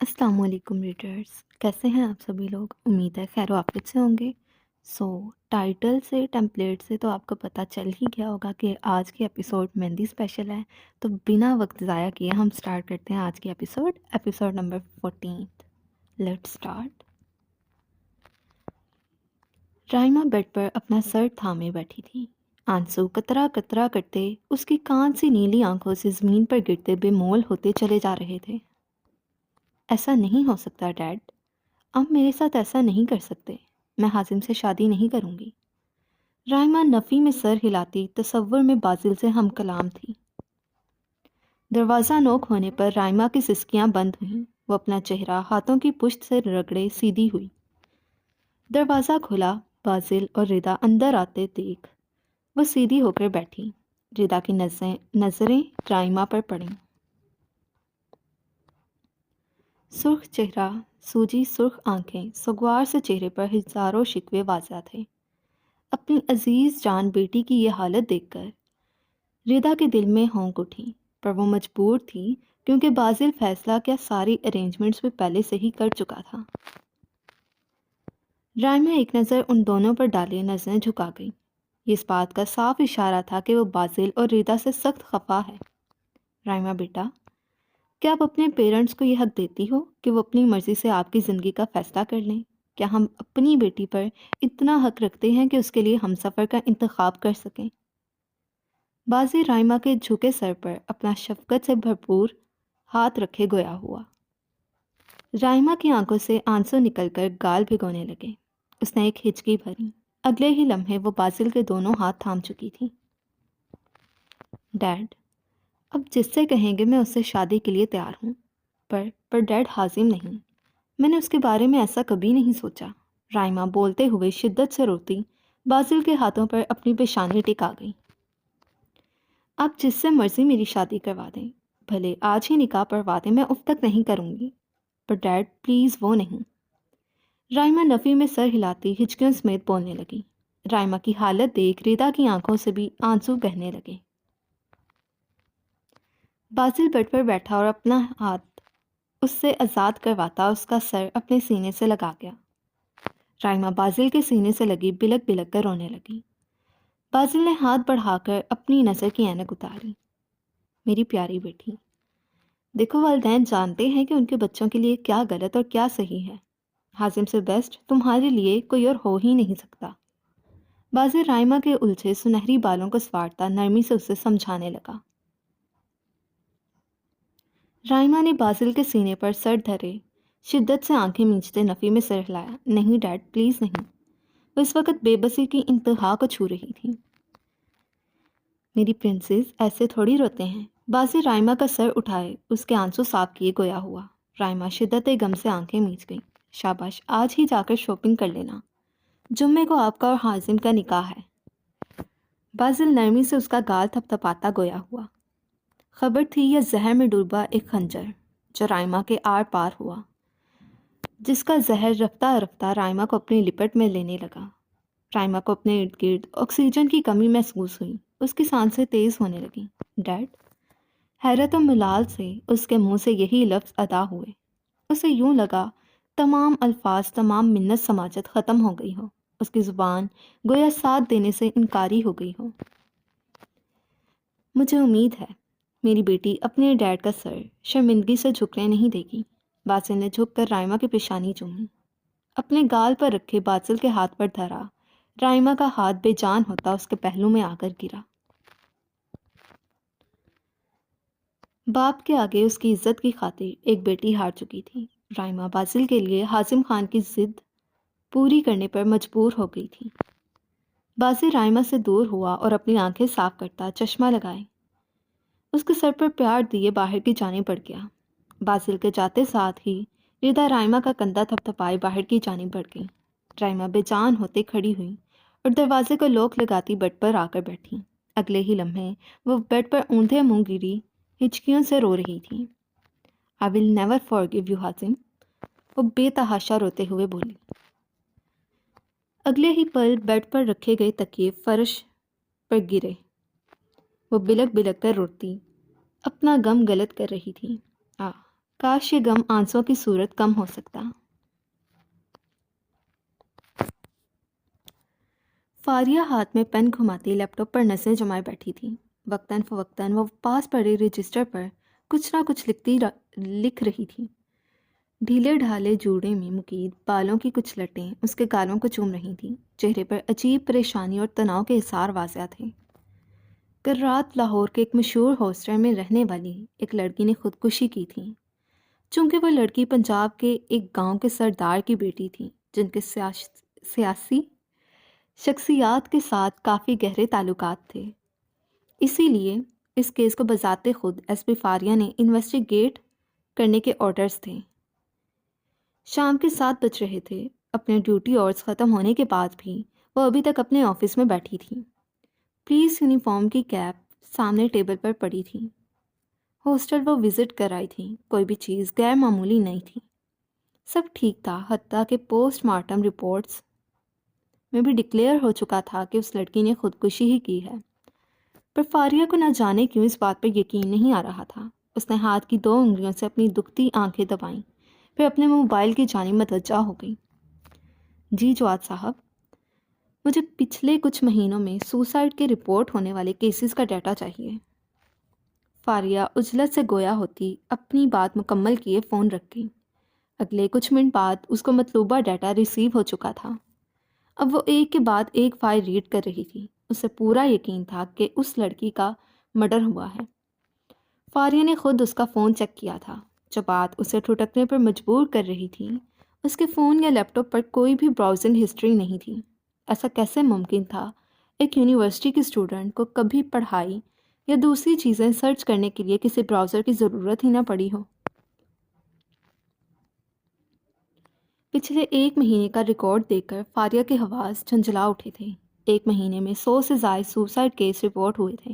السلام علیکم ریڈرز، کیسے ہیں آپ سبھی لوگ؟ امید ہے خیر و عافیت سے ہوں گے۔ ٹائٹل سے ٹیمپلیٹ سے تو آپ کو پتہ چل ہی گیا ہوگا کہ آج کی ایپیسوڈ مہندی اسپیشل ہے، تو بنا وقت ضائع کیے ہم سٹارٹ کرتے ہیں آج کی episode number 14۔ Let's start. Raima bed پر اپنا سر تھامے بیٹھی تھی، آنسو قطرہ قطرہ کرتے اس کی کان سی نیلی آنکھوں سے زمین پر گرتے بے مول ہوتے چلے جا رہے تھے۔ ایسا نہیں ہو سکتا ڈیڈ، آپ میرے ساتھ ایسا نہیں کر سکتے، میں حازم سے شادی نہیں کروں گی۔ رائمہ نفی میں سر ہلاتی تصور میں بازل سے ہم کلام تھی۔ دروازہ نوک ہونے پر رائمہ کی سسکیاں بند ہوئیں، وہ اپنا چہرہ ہاتھوں کی پشت سے رگڑے سیدھی ہوئی۔ دروازہ کھلا، بازل اور ردا اندر آتے دیکھ وہ سیدھی ہو کر بیٹھی۔ ردا کی نظریں رائمہ پر پڑیں۔ سرخ چہرہ، سوجی سرخ آنکھیں، سگوار سے چہرے پر ہزاروں شکوے واضح تھے۔ اپنی عزیز جان بیٹی کی یہ حالت دیکھ کر ردا کے دل میں ہونک اٹھی، پر وہ مجبور تھی کیونکہ بازل فیصلہ کیا ساری ارینجمنٹس بھی پہلے سے ہی کر چکا تھا۔ رائمہ ایک نظر ان دونوں پر ڈالے نظریں جھکا گئی۔ یہ اس بات کا صاف اشارہ تھا کہ وہ بازل اور ردا سے سخت خفا ہے۔ رائمہ بیٹا، کیا آپ اپنے پیرنٹس کو یہ حق دیتی ہو کہ وہ اپنی مرضی سے آپ کی زندگی کا فیصلہ کر لیں؟ کیا ہم اپنی بیٹی پر اتنا حق رکھتے ہیں کہ اس کے لیے ہم سفر کا انتخاب کر سکیں؟ بازی رائمہ کے جھکے سر پر اپنا شفقت سے بھرپور ہاتھ رکھے گویا ہوا۔ رائمہ کی آنکھوں سے آنسو نکل کر گال بھگونے لگے۔ اس نے ایک ہچکی بھری، اگلے ہی لمحے وہ بازل کے دونوں ہاتھ تھام چکی تھی۔ ڈیڈ، اب جس سے کہیں گے میں اس سے شادی کے لیے تیار ہوں، پر ڈیڈ حازم نہیں، میں نے اس کے بارے میں ایسا کبھی نہیں سوچا۔ رائمہ بولتے ہوئے شدت سے روتی بازل کے ہاتھوں پر اپنی پیشانی ٹکا گئی۔ آپ جس سے مرضی میری شادی کروا دیں، بھلے آج ہی نکاح پڑھوا دیں، میں اب تک نہیں کروں گی، پر ڈیڈ پلیز وہ نہیں۔ رائمہ نفی میں سر ہلاتی ہچکیوں سمیت بولنے لگی۔ رائمہ کی حالت دیکھ ردا کی آنکھوں سے بھی آنسو بہنے لگے۔ بازل بیڈ پر بیٹھا اور اپنا ہاتھ اس سے آزاد کرواتا اس کا سر اپنے سینے سے لگا گیا۔ رائمہ بازل کے سینے سے لگی بلک بلک کر رونے لگی۔ بازل نے ہاتھ بڑھا کر اپنی نظر کی اینک اتاری۔ میری پیاری بیٹی، دیکھو والدین جانتے ہیں کہ ان کے بچوں کے لیے کیا غلط اور کیا صحیح ہے۔ حازم سے بیسٹ تمہارے لیے کوئی اور ہو ہی نہیں سکتا۔ بازل رائمہ کے الجھے سنہری بالوں کو سوارتا نرمی سے اسے سمجھانے لگا۔ رائمہ نے بازل کے سینے پر سر دھرے شدت سے آنکھیں مینچتے نفی میں سر ہلایا۔ نہیں ڈیڈ، پلیز نہیں۔ وہ اس وقت بے بسی کی انتہا کو چھو رہی تھی۔ میری پرنسس، ایسے تھوڑی روتے ہیں۔ بازل رائمہ کا سر اٹھائے اس کے آنسو صاف کیے گویا ہوا۔ رائمہ شدت غم سے آنکھیں مینچ گئی۔ شاباش، آج ہی جا کر شاپنگ کر لینا، جمعے کو آپ کا اور حازم کا نکاح ہے۔ بازل نرمی سے اس کا گال تھپ تھپاتا گویا ہوا۔ خبر تھی یہ زہر میں ڈوبا ایک خنجر جو رائمہ کے آر پار ہوا، جس کا زہر رفتہ رفتہ رائمہ کو اپنی لپٹ میں لینے لگا۔ رائمہ کو اپنے ارد گرد آکسیجن کی کمی محسوس ہوئی، اس کی سانسیں تیز ہونے لگیں۔ ڈیڈ، حیرت و ملال سے اس کے منہ سے یہی لفظ ادا ہوئے۔ اسے یوں لگا تمام الفاظ، تمام منت سماجت ختم ہو گئی ہو، اس کی زبان گویا ساتھ دینے سے انکاری ہو گئی ہو۔ مجھے امید ہے میری بیٹی اپنے ڈیڈ کا سر شرمندگی سے جھکنے نہیں دے گی۔ بازل نے جھک کر رائمہ کی پیشانی چومی، اپنے گال پر رکھے بازل کے ہاتھ پر دھرا۔ رائمہ کا ہاتھ بے جان ہوتا اس کے پہلو میں آ کر گرا۔ باپ کے آگے اس کی عزت کی خاطر ایک بیٹی ہار چکی تھی۔ رائمہ بازل کے لیے حازم خان کی ضد پوری کرنے پر مجبور ہو گئی تھی۔ بازل رائمہ سے دور ہوا اور اپنی آنکھیں صاف کرتا چشمہ لگائے اس کے سر پر پیار دیے باہر کی جانب بڑھ گیا۔ بازل کے جاتے ساتھ ہی ردا رائمہ کا کندھا تھپ تھپائے باہر کی جانب بڑھ گئی۔ رائمہ بے جان ہوتے کھڑی ہوئی اور دروازے کو لوک لگاتی بیڈ پر آ کر بیٹھی۔ اگلے ہی لمحے وہ بیڈ پر اوندھے منہ گری ہچکیوں سے رو رہی تھی۔ I will never forgive you حازم، وہ بے تحاشا روتے ہوئے بولی۔ اگلے ہی پل بیڈ پر رکھے گئے تکیے فرش پر گرے۔ وہ بلک بلک کر روتی اپنا غم غلط کر رہی تھی۔ کاش یہ غم آنسوں کی صورت کم ہو سکتا۔ فاریہ ہاتھ میں پین گھماتی لیپ ٹاپ پر نظریں جمائے بیٹھی تھی۔ وقتاً فوقتاً وہ پاس پڑے رجسٹر پر کچھ نہ کچھ لکھ رہی تھی۔ ڈھیلے ڈھالے جوڑے میں مقید بالوں کی کچھ لٹیں اس کے گالوں کو چوم رہی تھیں۔ چہرے پر عجیب پریشانی اور تناؤ کے اثار واضح تھے۔ کل رات لاہور کے ایک مشہور ہاسٹل میں رہنے والی ایک لڑکی نے خودکشی کی تھی۔ چونکہ وہ لڑکی پنجاب کے ایک گاؤں کے سردار کی بیٹی تھی جن کے سیاسی شخصیات کے ساتھ کافی گہرے تعلقات تھے، اسی لیے اس کیس کو بذات خود ایس پی فاریہ نے انویسٹیگیٹ کرنے کے آرڈرز تھے۔ شام کے 7 بج رہے تھے۔ اپنے ڈیوٹی آورز ختم ہونے کے بعد بھی وہ ابھی تک اپنے آفس میں بیٹھی تھی۔ پولیس یونیفارم کی کیپ سامنے ٹیبل پر پڑی تھی۔ ہاسٹل وہ وزٹ کر آئی تھی، کوئی بھی چیز غیر معمولی نہیں تھی، سب ٹھیک تھا، حتیٰ کہ پوسٹ مارٹم رپورٹس میں بھی ڈکلیئر ہو چکا تھا کہ اس لڑکی نے خودکشی ہی کی ہے۔ پر فاریہ کو نہ جانے کیوں اس بات پر یقین نہیں آ رہا تھا۔ اس نے ہاتھ کی 2 انگلیوں سے اپنی دکھتی آنکھیں دبائیں، پھر اپنے موبائل کی جانب متوجہ ہو گئی۔ جی جواد صاحب، مجھے پچھلے کچھ مہینوں میں سوسائڈ کے رپورٹ ہونے والے کیسز کا ڈیٹا چاہیے۔ فاریہ عجلت سے گویا ہوتی اپنی بات مکمل کیے فون رکھ گئی۔ اگلے کچھ منٹ بعد اس کو مطلوبہ ڈیٹا ریسیو ہو چکا تھا۔ اب وہ ایک کے بعد ایک فائل ریڈ کر رہی تھی۔ اسے پورا یقین تھا کہ اس لڑکی کا مرڈر ہوا ہے۔ فاریہ نے خود اس کا فون چیک کیا تھا۔ جو بات اسے ٹھٹکنے پر مجبور کر رہی تھی، اس کے فون یا لیپ ٹاپ پر کوئی بھی براؤزنگ ہسٹری نہیں تھی۔ ایسا کیسے ممکن تھا ایک یونیورسٹی کی اسٹوڈنٹ کو کبھی پڑھائی یا دوسری چیزیں سرچ کرنے کے لیے کسی براؤزر کی ضرورت ہی نہ پڑی ہو؟ پچھلے 1 مہینے کا ریکارڈ دیکھ کر فاریہ کے حواس جھنجھلا اٹھے تھے۔ 1 مہینے میں 100 سے زائد سوسائڈ کیس رپورٹ ہوئے تھے،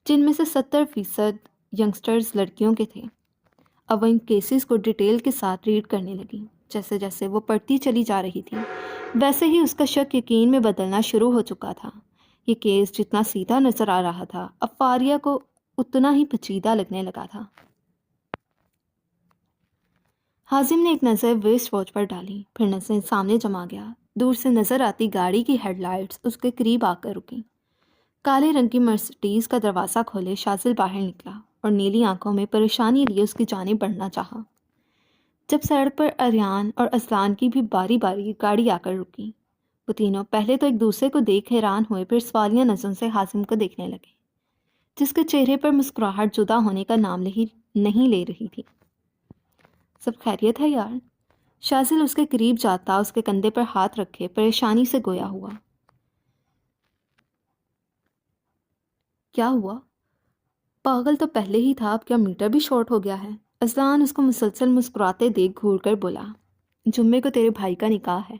جن میں سے 70% ینگسٹرز لڑکیوں کے تھے۔ اب وہ ان کیسز کو ڈیٹیل کے ساتھ ریڈ کرنے لگی۔ جیسے جیسے وہ پڑھتی چلی جا رہی تھی، ویسے ہی اس کا شک یقین میں بدلنا شروع ہو چکا تھا۔ یہ کیس جتنا سیدھا نظر آ رہا تھا، اب فاریہ کو اتنا ہی پیچیدہ لگنے لگا تھا۔ حازم نے ایک نظر ویسٹ واچ پر ڈالی، پھر نظریں سامنے جما گیا۔ دور سے نظر آتی گاڑی کی ہیڈ لائٹس اس کے قریب آ کر رکیں۔ کالے رنگ کی مرسڈیز کا دروازہ کھولے شاذل باہر نکلا اور نیلی آنکھوں میں پریشانی لیے اس کی جانب بڑھنا چاہا۔ جب سڑک پر اریان اور اذلان کی بھی باری باری گاڑی آ کر رکی، وہ تینوں پہلے تو ایک دوسرے کو دیکھ حیران ہوئے، پھر سوالیہ نظروں سے حازم کو دیکھنے لگے، جس کے چہرے پر مسکراہٹ جدا ہونے کا نام نہیں لے رہی تھی۔ سب خیریت ہے یار؟ شاذل اس کے قریب جاتا اس کے کندھے پر ہاتھ رکھے پریشانی سے گویا ہوا۔ کیا ہوا؟ پاگل تو پہلے ہی تھا، اب کیا میٹر بھی شارٹ ہو گیا ہے؟ اذلان اس کو مسلسل مسکراتے دیکھ گھور کر بولا، جمعے کو تیرے بھائی کا نکاح ہے۔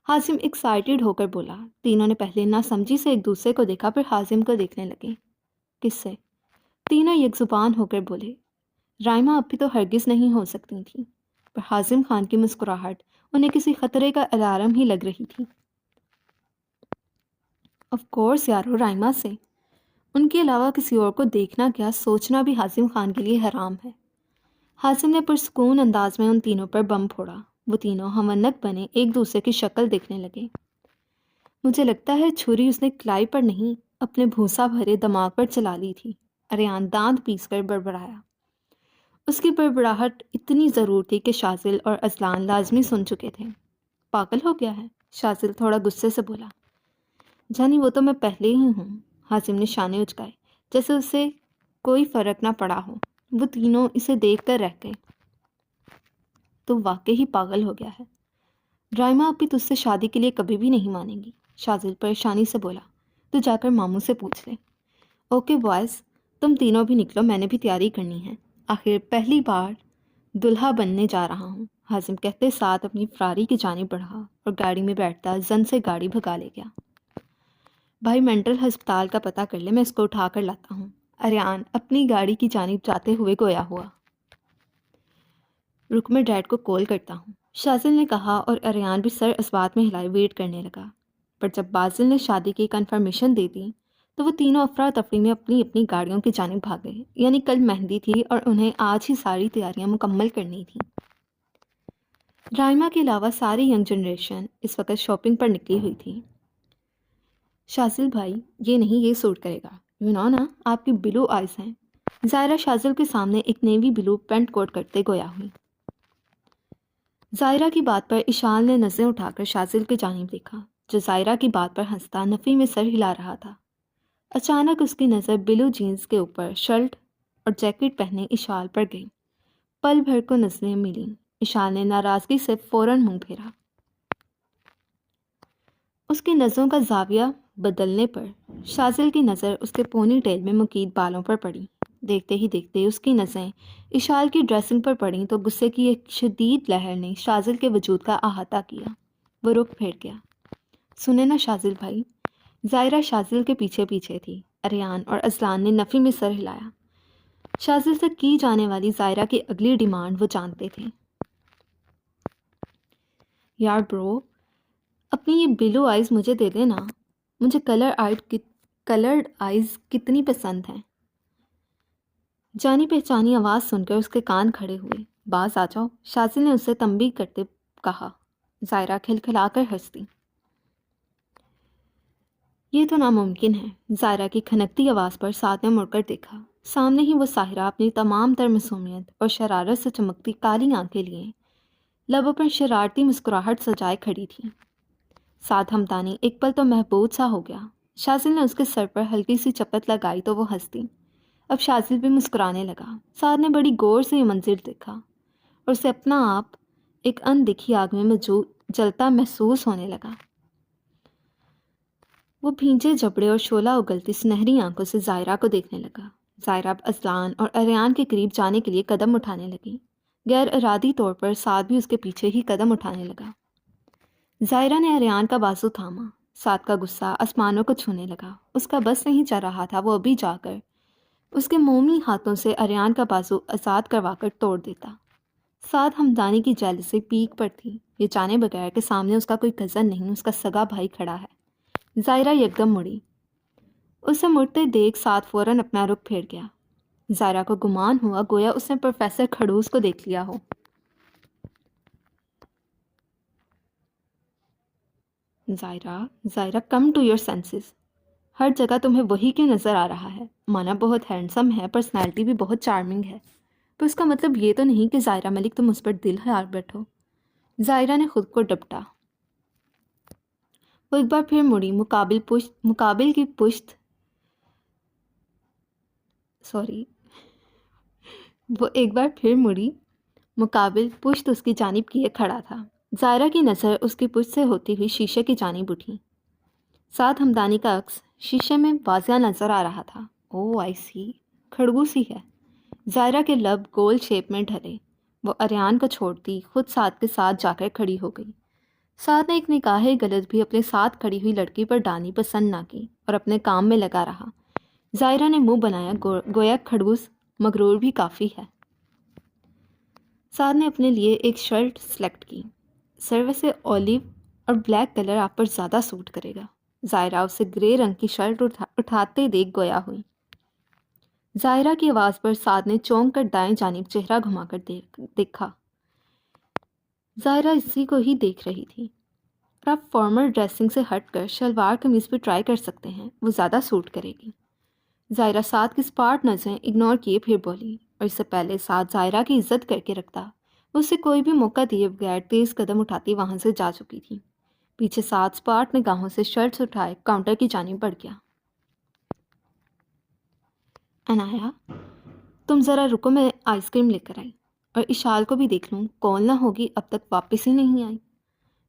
حازم ایکسائٹیڈ ہو کر بولا۔ تینوں نے پہلے نہ سمجھی سے ایک دوسرے کو دیکھا، پھر حازم کو دیکھنے لگے۔ کس سے؟ تینوں یک زبان ہو کر بولے۔ رائمہ اب بھی تو ہرگز نہیں ہو سکتی تھی، پر حازم خان کی مسکراہٹ انہیں کسی خطرے کا الارم ہی لگ رہی تھی۔ آف کورس یارو، رائمہ سے۔ ان کے علاوہ کسی اور کو دیکھنا کیا سوچنا بھی حازم خان کے لیے حرام ہے۔ حازم نے پرسکون انداز میں ان تینوں پر بم پھوڑا۔ وہ تینوں ہمنک بنے ایک دوسرے کی شکل دیکھنے لگے۔ مجھے لگتا ہے چھری اس نے کلائی پر نہیں، اپنے بھوسا بھرے دماغ پر چلا لی تھی، اریان دانت پیس کر بڑبڑایا۔ اس کی بڑبڑاہٹ اتنی ضرور تھی کہ شاذل اور اذلان لازمی سن چکے تھے۔ پاگل ہو گیا ہے؟ شاذل تھوڑا غصے سے بولا۔ جانی وہ تو میں پہلے ہی ہوں۔ حازم نے شانے اچکائے جیسے اسے کوئی فرق نہ پڑا ہو۔ وہ تینوں اسے دیکھ کر رہ گئے۔ تو واقعی ہی پاگل ہو گیا ہے۔ رائمہ اب بھی تجھ سے شادی کے لیے کبھی بھی نہیں مانیں گی، شاذل پریشانی سے بولا۔ تو جا کر ماموں سے پوچھ لے۔ اوکے بوائز، تم تینوں بھی نکلو، میں نے بھی تیاری کرنی ہے، آخر پہلی بار دلہا بننے جا رہا ہوں۔ حازم کہتے ساتھ اپنی فراری کی جانب بڑھا اور گاڑی میں بیٹھتا زن سے گاڑی بھگا لے گیا۔ بھائی مینٹل ہسپتال کا پتہ کر لے، میں اس کو اٹھا کر لاتا ہوں۔ اریان اپنی گاڑی کی جانب جاتے ہوئے گویا ہوا۔ رک، میں ڈیڈ کو کال کرتا ہوں، شاذل نے کہا اور اریان بھی سر اس بات میں ہلائے ویٹ کرنے لگا۔ پر جب باسل نے شادی کی کنفرمیشن دے دی تو وہ تینوں افراتفری میں اپنی اپنی گاڑیوں کی جانب بھاگے، یعنی کل مہندی تھی اور انہیں آج ہی ساری تیاریاں مکمل کرنی تھیں۔ رائما کے علاوہ ساری ینگ جنریشن اس وقت شاپنگ پر نکلی ہوئی تھی۔ شازل بھائی، یہ نہیں، یہ سوٹ کرے گا، نا آپ کی بلو آئز ہیں۔ زائرہ شازل کے سامنے ایک نیوی بلو پینٹ کوٹ کرتے گویا ہوئی۔ زائرہ کی بات پر اشال نے نظریں اٹھا کر شازل کی جانب دیکھا، جو زائرہ کی بات پر ہنستا نفی میں سر ہلا رہا تھا۔ اچانک اس کی نظر بلو جینز کے اوپر شرٹ اور جیکٹ پہنے اشال پر گئی۔ پل بھر کو نظریں ملیں۔ اشال نے ناراضگی سے فوراً منہ پھیرا۔ اس کی نظروں کا زاویہ بدلنے پر شازل کی نظر اس کے پونی ٹیل میں مکید بالوں پر پڑی۔ دیکھتے ہی دیکھتے اس کی نظریں اشال کی ڈریسنگ پر پڑیں تو غصے کی ایک شدید لہر نے شازل کے وجود کا احاطہ کیا۔ وہ رخ پھیر گیا۔ سنیں نا شازل بھائی۔ زائرہ شازل کے پیچھے پیچھے تھی۔ اریان اور اذلان نے نفی میں سر ہلایا۔ شازل سے کی جانے والی زائرہ کی اگلی ڈیمانڈ وہ جانتے تھے۔ یار برو، اپنی یہ بلو آئیز مجھے دے دینا، مجھے کلرڈ آئیز کتنی پسند ہیں۔ جانی پہچانی آواز سن کر اس کے کان کھڑے ہوئے۔ باز آ جاؤ، شازل نے اسے تنبیہ کرتے کہا۔ زائرہ کھلکھلا کر ہنس دی۔ یہ تو ناممکن ہے۔ زائرہ کی کھنکتی آواز پر سعد نے مڑ کر دیکھا۔ سامنے ہی وہ ساحرہ اپنی تمام تر معصومیت اور شرارت سے چمکتی کالی آنکھیں لیے لبوں پر شرارتی مسکراہٹ سجائے کھڑی تھی۔ سعد ہمدانی ایک پل تو محبود سا ہو گیا۔ شازل نے اس کے سر پر ہلکی سی چپت لگائی تو وہ ہنس دی۔ اب شازل بھی مسکرانے لگا۔ سعد نے بڑی غور سے یہ منظر دیکھا اور اسے اپنا آپ ایک اندکھی آگ میں جلتا محسوس ہونے لگا۔ وہ بھینجے جبڑے اور شعلہ اگلتی سنہری آنکھوں سے زائرہ کو دیکھنے لگا۔ زائرہ اب اذلان اور اریان کے قریب جانے کے لیے قدم اٹھانے لگی۔ غیر ارادی طور پر سعد بھی اس کے پیچھے ہی قدم اٹھانے لگا۔ زائرہ نے اریان کا بازو تھاما۔ سعد کا غصہ آسمانوں کو چھونے لگا۔ اس کا بس نہیں چل رہا تھا وہ ابھی جا کر اس کے مومی ہاتھوں سے اریان کا بازو آزاد کروا کر توڑ دیتا۔ سعد ہمدانی کی جیلسی پیک پر تھی، یہ جانے بغیر کہ سامنے اس کا کوئی کزن نہیں، اس کا سگا بھائی کھڑا ہے۔ زائرہ یکدم مڑی۔ اسے مڑتے دیکھ سعد فوراً اپنا رخ پھیر گیا۔ زائرہ کو گمان ہوا گویا اس نے پروفیسر کھڑوس کو دیکھ لیا ہو۔ Zaira come to your senses. ہر جگہ تمہیں وہی کیوں نظر آ رہا ہے؟ مانا بہت ہینڈسم ہے، پرسنالٹی بھی بہت چارمنگ ہے، تو اس کا مطلب یہ تو نہیں کہ زائرہ ملک تم اس پر دل ہار بیٹھو۔ زائرہ نے خود کو ڈپٹا۔ وہ ایک بار پھر مڑی مقابل پشت اس کی جانب کیے کھڑا تھا۔ زائرہ کی نظر اس کی پشت سے ہوتی ہوئی شیشے کی جانب اٹھی۔ سعد ہمدانی کا عکس شیشے میں واضح نظر آ رہا تھا۔ او آئی سی، کھڑگوس ہی ہے۔ زائرہ کے لب گول شیپ میں ڈھلے۔ وہ اریان کو چھوڑتی خود سعد کے ساتھ جا کر کھڑی ہو گئی۔ سعد نے ایک نگاہ غلط بھی اپنے ساتھ کھڑی ہوئی لڑکی پر ڈالنی پسند نہ کی اور اپنے کام میں لگا رہا۔ زائرہ نے منہ بنایا گویا کھڑگوس مغرور بھی کافی ہے۔ سعد نے اپنے لیے ایک شرٹ سلیکٹ کی۔ سر ویسے اولیو اور بلیک کلر آپ پر زیادہ سوٹ کرے گا۔ زائرہ اسے گرے رنگ کی شرٹ اٹھاتے دیکھ گویا ہوئی۔ زائرہ کی آواز پر سعد نے چونک کر دائیں جانب چہرہ گھما کر دیکھا۔ زائرہ اسی کو ہی دیکھ رہی تھی۔ اور آپ فارمل ڈریسنگ سے ہٹ کر شلوار قمیض پہ ٹرائی کر سکتے ہیں، وہ زیادہ سوٹ کرے گی۔ زائرہ سعد کی اسپاٹ نظریں اگنور کیے پھر بولی، اور اس سے پہلے سعد زائرہ کی عزت کر کے رکھتا وہ اسے کوئی بھی موقع دیے بغیر تیز قدم اٹھاتی وہاں سے جا چکی تھی۔ پیچھے سعد اسپاٹ نگاہوں سے شرٹس اٹھائے کاؤنٹر کی جانب بڑھ گیا۔ انایا، تم ذرا رکو، میں آئس کریم لے کر آئی، اور اشال کو بھی دیکھ لوں، کال نہ ہوگی اب تک واپس ہی نہیں آئی۔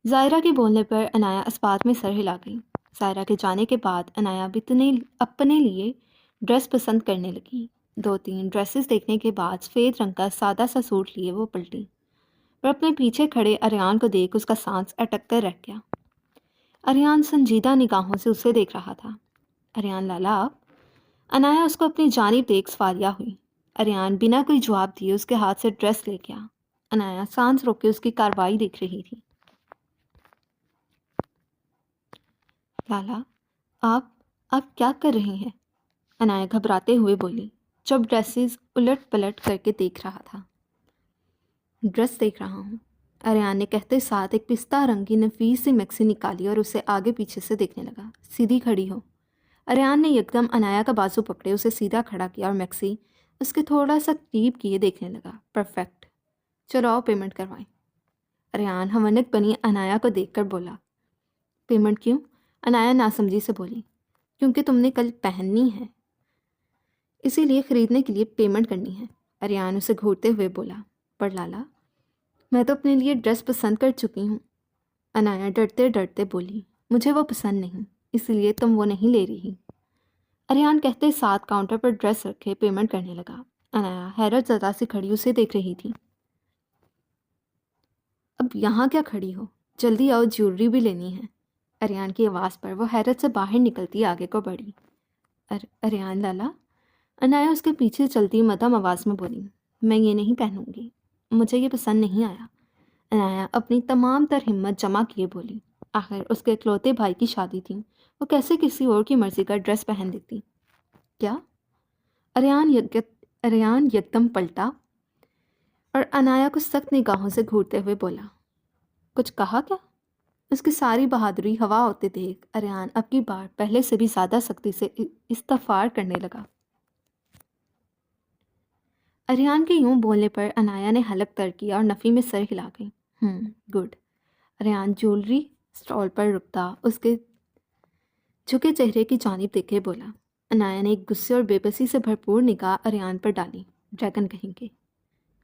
زائرہ کے بولنے پر انایا اسبات میں سر ہلا گئی۔ زائرہ کے جانے کے بعد انایا بھی اپنے لیے ڈریس پسند کرنے لگی۔ 2-3 ڈریسز دیکھنے کے بعد سفید رنگ کا سادہ سا سوٹ لیے وہ پلٹی اور اپنے پیچھے کھڑے اریان کو دیکھ اس کا سانس اٹک کر رہ گیا۔ اریان سنجیدہ نگاہوں سے اسے دیکھ رہا تھا۔ اریان لالا آپ؟ انایا اس کو اپنی جانب دیکھ سوالیہ ہوئی۔ اریان بنا کوئی جواب دیے اس کے ہاتھ سے ڈریس لے گیا۔ انایا سانس روک کے اس کی کارروائی دیکھ رہی تھی۔ لالا، آپ کیا کر رہی ہیں؟ انایا گھبراتے ہوئے بولی، جو ڈریسز الٹ پلٹ کر کے دیکھ رہا تھا۔ ڈریس دیکھ رہا ہوں، اریان نے کہتے ساتھ ایک پستہ رنگ کی نفیس سی میکسی نکالی اور اسے آگے پیچھے سے دیکھنے لگا۔ سیدھی کھڑی ہو۔ اریان نے یکدم انایا کا بازو پکڑے اسے سیدھا کھڑا کیا اور میکسی اس کے تھوڑا سا قریب کیے دیکھنے لگا۔ پرفیکٹ، چلو آؤ پیمنٹ کروائیں۔ اریان ہونک بنی انایا کو دیکھ کر بولا۔ پیمنٹ کیوں؟ انایا ناسمجھی سے بولی۔ کیونکہ تم نے کل پہننی ہے، اسی لیے خریدنے کے لیے پیمنٹ کرنی ہے۔ اریان اسے گھورتے ہوئے بولا۔ پر لالا، میں تو اپنے لیے ڈریس پسند کر چکی ہوں۔ انایا ڈرتے ڈرتے بولی، مجھے وہ پسند نہیں، اس لیے تم وہ نہیں لے رہی۔ اریان کہتے ساتھ کاؤنٹر پر ڈریس رکھے پیمنٹ کرنے لگا۔ انایا حیرت زدہ سے کھڑی اسے دیکھ رہی تھی۔ اب یہاں کیا کھڑی ہو؟ جلدی آؤ، جیولری بھی لینی ہے۔ اریان کی آواز پر وہ حیرت سے باہر نکلتی آگے کو بڑھی۔ اریان لالا، انایا اس کے پیچھے چلتی مدھم آواز میں بولی، میں یہ نہیں پہنوں گی، مجھے یہ پسند نہیں آیا۔ انایا اپنی تمام تر ہمت جمع کیے بولی۔ آخر اس کے اکلوتے بھائی کی شادی تھی، وہ کیسے کسی اور کی مرضی کا ڈریس پہن لیتی؟ کیا؟ اریان یکدم پلٹا اور انایا کو سخت نگاہوں سے گھورتے ہوئے بولا، کچھ کہا کیا؟ اس کی ساری بہادری ہوا ہوتے دیکھ اریان اب کی بار پہلے سے بھی زیادہ سختی سے استفار کرنے لگا۔ اریان کے یوں بولنے پر انایا نے حلق تر کیا اور نفی میں سر ہلا گئی۔ گڈ۔ اریان جیولری اسٹال پر رکتا اس کے جھکے چہرے کی جانب دیکھے بولا۔ انایا نے ایک غصے اور بے بسی سے بھرپور نگاہ اریان پر ڈالی۔ ڈریگن کہیں گے،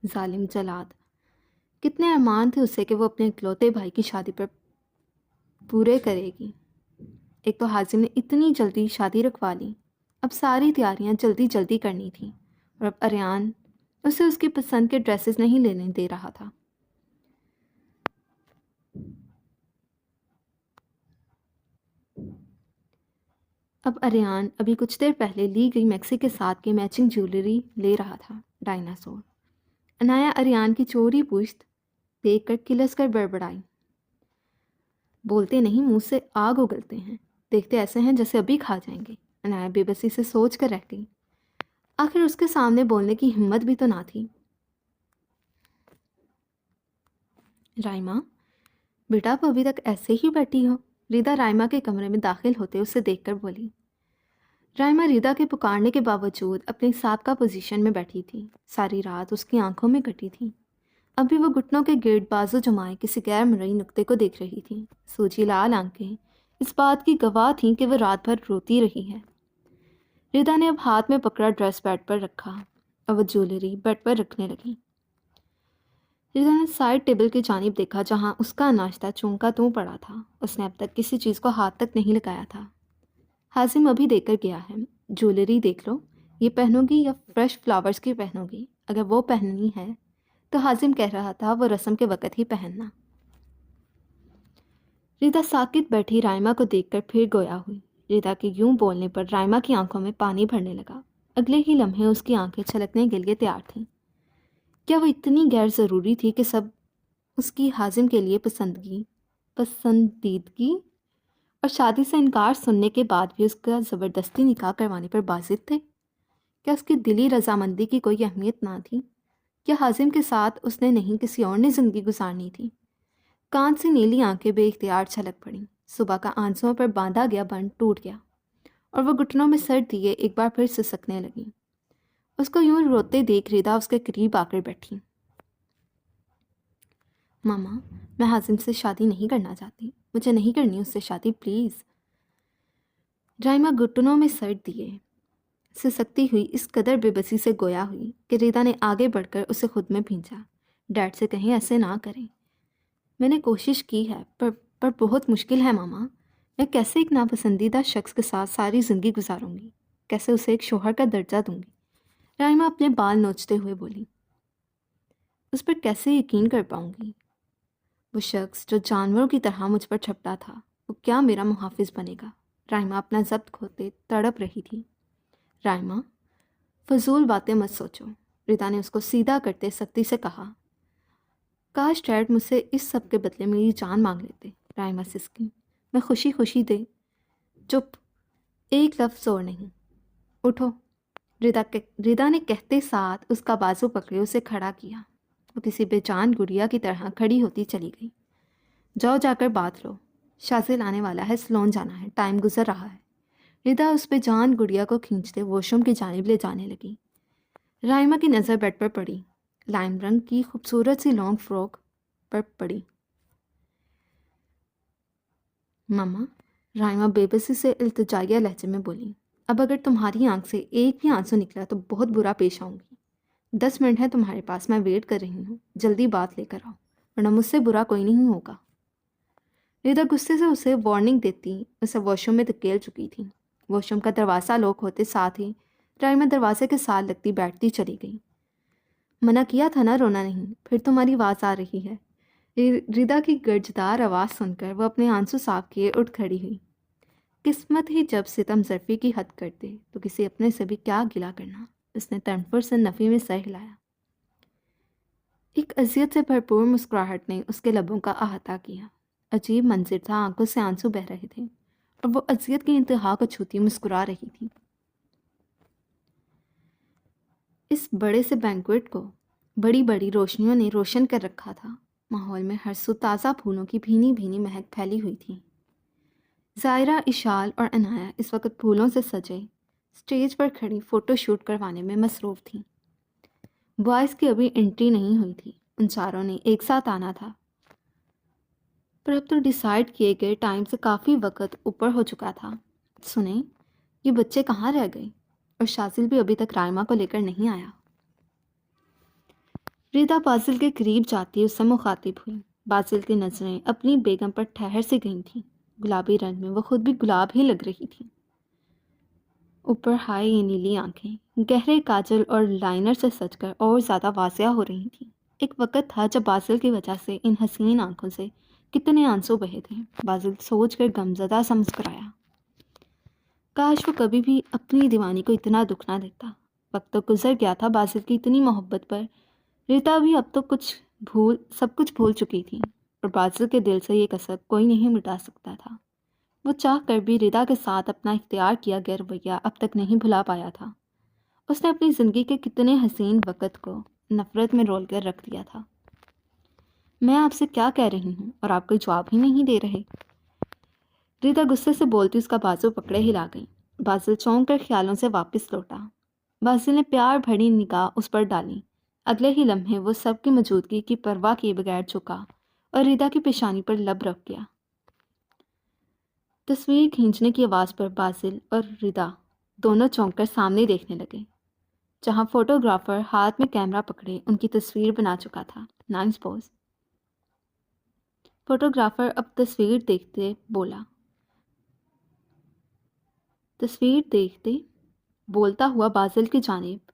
ظالم جلاد، کتنے ارمان تھے اسے کہ وہ اپنے اکلوتے بھائی کی شادی پر پورے کرے گی۔ ایک تو حازم نے اتنی جلدی شادی رکھوا لی، اب ساری تیاریاں جلدی جلدی کرنی تھیں، اور اب اریان اسے اس کی پسند کے ڈریسز نہیں لینے دے رہا تھا۔ اب اریان ابھی کچھ دیر پہلے لی گئی میکسی کے ساتھ کی میچنگ جیولری لے رہا تھا۔ ڈائناسور۔ انایا اریان کی چوری پشت دیکھ کر کلس کر بڑبڑائی۔ بولتے نہیں منہ سے آگ اگلتے ہیں، دیکھتے ایسے ہیں جیسے ابھی کھا جائیں گے۔ انایا بے بسی سے سوچ کر رہ گئی، آخر اس کے سامنے بولنے کی ہمت بھی تو نہ تھی۔ رائما، بیٹا آپ ابھی تک ایسے ہی بیٹھی ہو؟ ریدا رائما کے کمرے میں داخل ہوتے اسے دیکھ کر بولی۔ رائما ریدا کے پکارنے کے باوجود اپنی سابقہ پوزیشن میں بیٹھی تھی۔ ساری رات اس کی آنکھوں میں کٹی تھی۔ ابھی وہ گھٹنوں کے گرد بازو جمائے کسی غیر مرئی نقطے کو دیکھ رہی تھی۔ سوجی لال آنکھیں اس بات کی گواہ تھیں کہ وہ رات بھر روتی رہی ہے۔ ریدا نے اب ہاتھ میں پکڑا ڈریس بیڈ پر رکھا اور وہ جیولری بیڈ پر رکھنے لگی۔ ریدا نے سائڈ ٹیبل کی جانب دیکھا جہاں اس کا ناشتہ چونکا تو پڑا تھا۔ اس نے اب تک کسی چیز کو ہاتھ تک نہیں لگایا تھا۔ حازم ابھی دے کر گیا ہے، جیولری دیکھ لو، یہ پہنو گی یا فریش فلاورز کی پہنو گی؟ اگر وہ پہننی ہے تو حازم کہہ رہا تھا وہ رسم کے وقت ہی پہننا۔ ریدا ساکت بیٹھی رائما کو دیکھ کر پھر گویا ہوئی۔ ریدا کے یوں بولنے پر رائما کی آنکھوں میں پانی بھرنے لگا۔ اگلے ہی لمحے اس کی آنکھیں چھلکنے کے لیے تیار تھیں۔ کیا وہ اتنی غیر ضروری تھی کہ سب اس کی حازم کے لیے پسندیدگی اور شادی سے انکار سننے کے بعد بھی اس کا زبردستی نکاح کروانے پر بازد تھے؟ کیا اس کی دلی رضامندی کی کوئی اہمیت نہ تھی؟ کیا حازم کے ساتھ اس نے نہیں کسی اور نے زندگی گزارنی تھی؟ کان سے نیلی آنکھیں بے اختیار چھلک پڑیں۔ صبح کا آنسوؤں پر باندھا گیا بند ٹوٹ گیا اور وہ گھٹنوں میں سر دیے ایک بار پھر سسکنے لگی۔ اس کو یوں روتے دیکھ ریدا اس کے قریب آ کر بیٹھی۔ ماما، میں حازم سے شادی نہیں کرنا چاہتی، مجھے نہیں کرنی اس سے شادی، پلیز۔ رائما گھٹنوں میں سر دیے سسکتی ہوئی اس قدر بے بسی سے گویا ہوئی کہ ریدا نے آگے بڑھ کر اسے خود میں بھینچا۔ ڈیڈ سے کہیں ایسے نہ کریں، میں نے کوشش کی ہے پر بہت مشکل ہے ماما۔ میں کیسے ایک ناپسندیدہ شخص کے ساتھ ساری زندگی گزاروں گی؟ کیسے اسے ایک شوہر کا درجہ دوں گی؟ رائما اپنے بال نوچتے ہوئے بولی۔ اس پر کیسے یقین کر پاؤں گی؟ وہ شخص جو جانوروں کی طرح مجھ پر چھپٹا تھا، وہ کیا میرا محافظ بنے گا؟ رائما اپنا ضبط کھوتے تڑپ رہی تھی۔ رائما، فضول باتیں مت سوچو، ریدا نے اس کو سیدھا کرتے سختی سے کہا۔ کاش ڈیڈ مجھ سے اس سب کے بدلے میری جان مانگ لیتے۔ رائما سسکی۔ میں خوشی خوشی دے۔ چپ، ایک لفظ اور نہیں۔ اٹھو، ردا نے کہتے ساتھ اس کا بازو پکڑے اسے کھڑا کیا۔ وہ کسی بے جان گڑیا کی طرح کھڑی ہوتی چلی گئی۔ جاؤ جا کر بات لو، شازل آنے والا ہے، سلون جانا ہے، ٹائم گزر رہا ہے۔ ردا اس بے جان گڑیا کو کھینچتے واش روم کی جانب لے جانے لگی۔ رائما کی نظر بیڈ پر پڑی، لائم رنگ کی خوبصورت سی لانگ فراک پر پڑی۔ ماما، رائما بے بسی سے التجائیہ لہجے میں بولی، اب اگر تمہاری آنکھ سے ایک بھی آنسو نکلا تو بہت برا پیش آؤں گی۔ 10 منٹ ہے تمہارے پاس، میں ویٹ کر رہی ہوں، جلدی بات لے کر آؤ ورنہ مجھ سے برا کوئی نہیں ہوگا۔ ردا غصے سے اسے وارننگ دیتی اسے واش روم میں دھکیل چکی تھی۔ واش روم کا دروازہ لاک ہوتے ساتھ ہی رائما دروازے کے ساتھ لگتی بیٹھتی چلی گئی۔ منع کیا تھا نا رونا نہیں، پھر تمہاری آواز آ رہی ہے۔ ردا کی گرجدار آواز سن کر وہ اپنے آنسو صاف کیے اٹھ کھڑی ہوئی۔ قسمت ہی جب ستم ظرفی کی حد کر دے تو کسی اپنے سے بھی کیا گلا کرنا۔ اس نے تنفر سے نفی میں سر ہلایا۔ ایک اذیت سے بھرپور مسکراہٹ نے اس کے لبوں کا احاطہ کیا۔ عجیب منظر تھا، آنکھوں سے آنسو بہہ رہے تھے اور وہ اذیت کی انتہا کو چھوتی مسکرا رہی تھی۔ اس بڑے سے بینکویٹ کو بڑی بڑی روشنیوں نے روشن کر رکھا تھا۔ ماحول میں ہر سو تازہ پھولوں کی بھینی بھینی مہک پھیلی ہوئی تھی۔ زائرہ، اشال اور عنایا اس وقت پھولوں سے سجے اسٹیج پر کھڑی فوٹو شوٹ کروانے میں مصروف تھیں۔ بوائز کی ابھی انٹری نہیں ہوئی تھی، ان چاروں نے ایک ساتھ آنا تھا، پر اب تو ڈیسائیڈ کیے گئے ٹائم سے کافی وقت اوپر ہو چکا تھا۔ سنیں، یہ بچے کہاں رہ گئے؟ اور شازل بھی ابھی تک رائما کو لے کر نہیں آیا۔ ردا بازل کے قریب جاتی اس سے مخاطب ہوئی۔ بازل کی نظریں اپنی بیگم پر ٹھہر سے گئی تھیں۔ گلابی رنگ میں وہ خود بھی گلاب ہی لگ رہی تھی۔ اوپر ہائی نیلی آنکھیں گہرے کاجل اور لائنر سے سج کر اور زیادہ واضح ہو رہی تھیں۔ ایک وقت تھا جب بازل کی وجہ سے ان حسین آنکھوں سے کتنے آنسو بہے تھے۔ بازل سوچ کر غمزدہ سا مسکرایا۔ کاش وہ کبھی بھی اپنی دیوانی کو اتنا دکھ نہ دیتا۔ وقت تو گزر گیا تھا بازل کی اتنی محبت پر۔ ردا بھی اب تو سب کچھ بھول چکی تھی اور بازل کے دل سے یہ کسر کوئی نہیں مٹا سکتا تھا۔ وہ چاہ کر بھی ردا کے ساتھ اپنا اختیار کیا گیا رویہ اب تک نہیں بھلا پایا تھا۔ اس نے اپنی زندگی کے کتنے حسین وقت کو نفرت میں رول کر رکھ دیا تھا۔ میں آپ سے کیا کہہ رہی ہوں اور آپ کوئی جواب ہی نہیں دے رہے۔ ردا غصے سے بولتی اس کا بازو پکڑے ہلا گئی۔ بازل چونک کر خیالوں سے واپس لوٹا۔ بازل نے پیار بھری نگاہ اس پر ڈالی۔ اگلے ہی لمحے وہ سب کی موجودگی کی پرواہ کیے بغیر جھکا اور ردا کی پیشانی پر لب رکھ گیا۔ تصویر کھینچنے کی آواز پر بازل اور ردا دونوں چونک کر سامنے دیکھنے لگے، جہاں فوٹوگرافر ہاتھ میں کیمرہ پکڑے ان کی تصویر بنا چکا تھا۔ Nice pose. فوٹوگرافر اب تصویر دیکھتے بولتا ہوا بازل کی جانب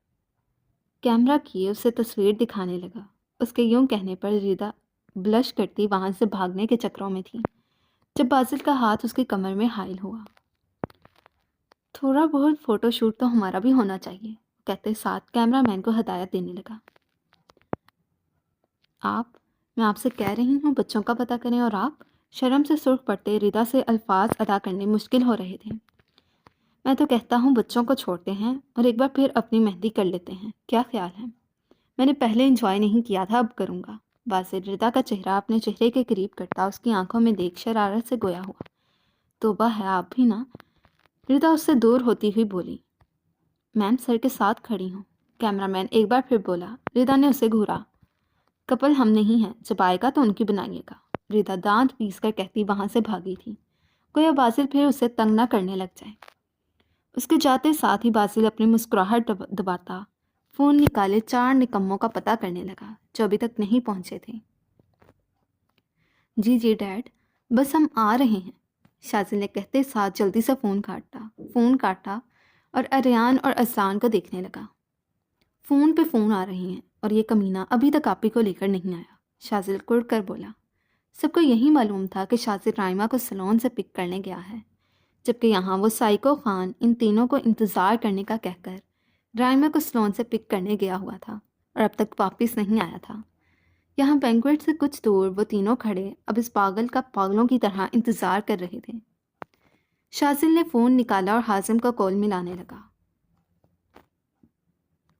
کیمرہ کیے اسے تصویر دکھانے لگا۔ اس کے یوں کہنے پر ردا بلش کرتی وہاں سے بھاگنے کے چکروں میں تھی جب بازل کا ہاتھ اس کی کمر میں حائل ہوا۔ تھوڑا بہت فوٹو شوٹ تو ہمارا بھی ہونا چاہیے، کہتے ساتھ کیمرہ مین کو ہدایت دینے لگا۔ میں آپ سے کہہ رہی ہوں بچوں کا پتہ کریں اور آپ؟ شرم سے سرخ پڑتے ردا سے الفاظ ادا کرنے مشکل ہو رہے تھے۔ میں تو کہتا ہوں بچوں کو چھوڑتے ہیں اور ایک بار پھر اپنی مہندی کر لیتے ہیں، کیا خیال ہے؟ میں نے پہلے انجوائے نہیں کیا تھا، اب کروں گا۔ بازل ردا کا چہرہ اپنے چہرے کے قریب کرتا اس کی آنکھوں میں دیکھ شرارت سے گویا ہوا۔ توبہ ہے، آپ بھی نا؟ ردا اس سے دور ہوتی ہوئی بولی۔ میم سر کے ساتھ کھڑی ہوں، کیمرہ مین ایک بار پھر بولا۔ ردا نے اسے گھورا۔ کپل ہم نہیں ہیں، جب آئے گا تو ان کی بنائیے گا، ردا دانت پیس کر کہتی وہاں سے بھاگی تھی، گویا بازل پھر اسے تنگ نہ کرنے لگ جائے۔ اس کے جاتے ساتھ ہی بازل اپنی مسکراہٹ دباتا فون نکالے 4 نکموں کا پتہ کرنے لگا جو ابھی تک نہیں پہنچے تھے۔ جی ڈیڈ، بس ہم آ رہے ہیں، شازل نے کہتے ساتھ جلدی سے فون کاٹا اور اریان اور اذلان کو دیکھنے لگا۔ فون پہ فون آ رہے ہیں اور یہ کمینہ ابھی تک آپی کو لے کر نہیں آیا، شازل کڑ کر بولا۔ سب کو یہی معلوم تھا کہ شازل رائما کو سلون سے پک کرنے گیا ہے، جبکہ یہاں وہ سائیکو خان ان تینوں کو انتظار کرنے کا کہہ کر رائما کو سلون سے پک کرنے گیا ہوا تھا اور اب تک واپس نہیں آیا تھا۔ یہاں بینکویٹ سے کچھ دور وہ تینوں کھڑے اب اس پاگل کا پاگلوں کی طرح انتظار کر رہے تھے۔ شازل نے فون نکالا اور حازم کا کال ملانے لگا۔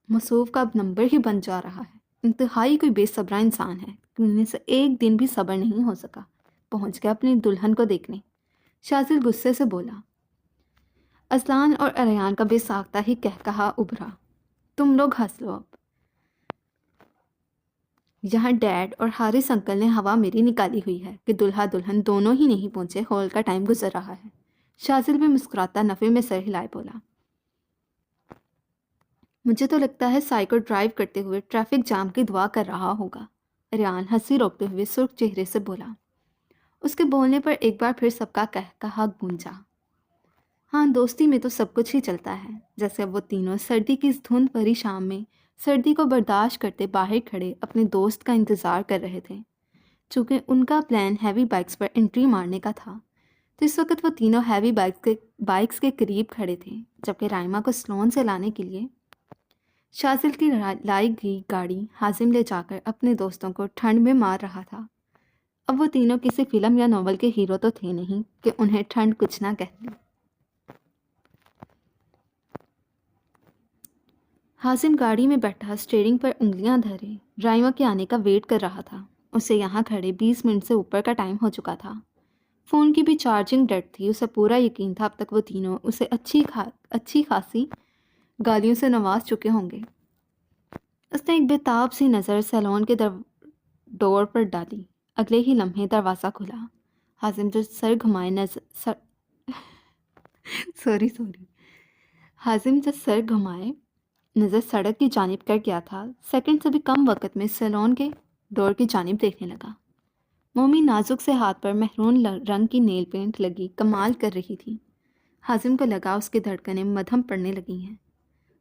مصروف کا اب نمبر ہی بن جا رہا ہے۔ انتہائی کوئی بے صبرا انسان ہے، انہیں سے ایک دن بھی صبر نہیں ہو سکا۔ پہنچ گیا اپنی دلہن کو دیکھنے۔ شازل غصے سے بولا۔ اذلان اور اریان کا بے ساختہ ہی کہا ابھرا۔ تم لوگ ہنس لو اب، یہاں ڈیڈ اور حارث انکل نے ہوا میری نکالی ہوئی ہے کہ دلہا دلہن دونوں ہی نہیں پہنچے، ہال کا ٹائم گزر رہا ہے۔ شازل بھی مسکراتا نفی میں سر ہلائے بولا۔ مجھے تو لگتا ہے سائیکل ڈرائیو کرتے ہوئے ٹریفک جام کی دعا کر رہا ہوگا۔ اریان ہنسی روکتے ہوئے سرخ چہرے سے بولا۔ اس کے بولنے پر ایک بار پھر سب کا کہا گونجا۔ ہاں، دوستی میں تو سب کچھ ہی چلتا ہے۔ جیسے اب وہ تینوں سردی کی اس دھند بھری شام میں سردی کو برداشت کرتے باہر کھڑے اپنے دوست کا انتظار کر رہے تھے۔ چونکہ ان کا پلان ہیوی بائکس پر انٹری مارنے کا تھا، تو اس وقت وہ تینوں ہیوی بائکس کے قریب کھڑے تھے، جبکہ رائما کو سلون سے لانے کے لیے شازل کی لائی گئی گاڑی حازم لے جا کر اپنے دوستوں کو ٹھنڈ میں مار رہا تھا۔ اب وہ تینوں کسی فلم یا ناول کے ہیرو تو تھے نہیں کہ انہیں ٹھنڈ کچھ نہ کہتی۔ حازم گاڑی میں بیٹھا اسٹیئرنگ پر انگلیاں دھرے رائما کے آنے کا ویٹ کر رہا تھا۔ اسے یہاں کھڑے 20 منٹ سے اوپر کا ٹائم ہو چکا تھا۔ فون کی بھی چارجنگ ڈیڈ تھی۔ اسے پورا یقین تھا اب تک وہ تینوں اسے اچھی خاصی گالیوں سے نواز چکے ہوں گے۔ اس نے ایک بےتاب سی نظر سیلون کے ڈور پر ڈالی۔ اگلے ہی لمحے دروازہ کھلا۔ حازم جو سر گھمائے حازم جو سر گھمائے نظر سڑک کی جانب کر گیا تھا، سیکنڈ سے بھی کم وقت میں سیلون کے ڈور کی جانب دیکھنے لگا۔ مومی نازک سے ہاتھ پر مہرون رنگ کی نیل پینٹ لگی کمال کر رہی تھی۔ حازم کو لگا اس کی دھڑکنیں مدھم پڑنے لگی ہیں۔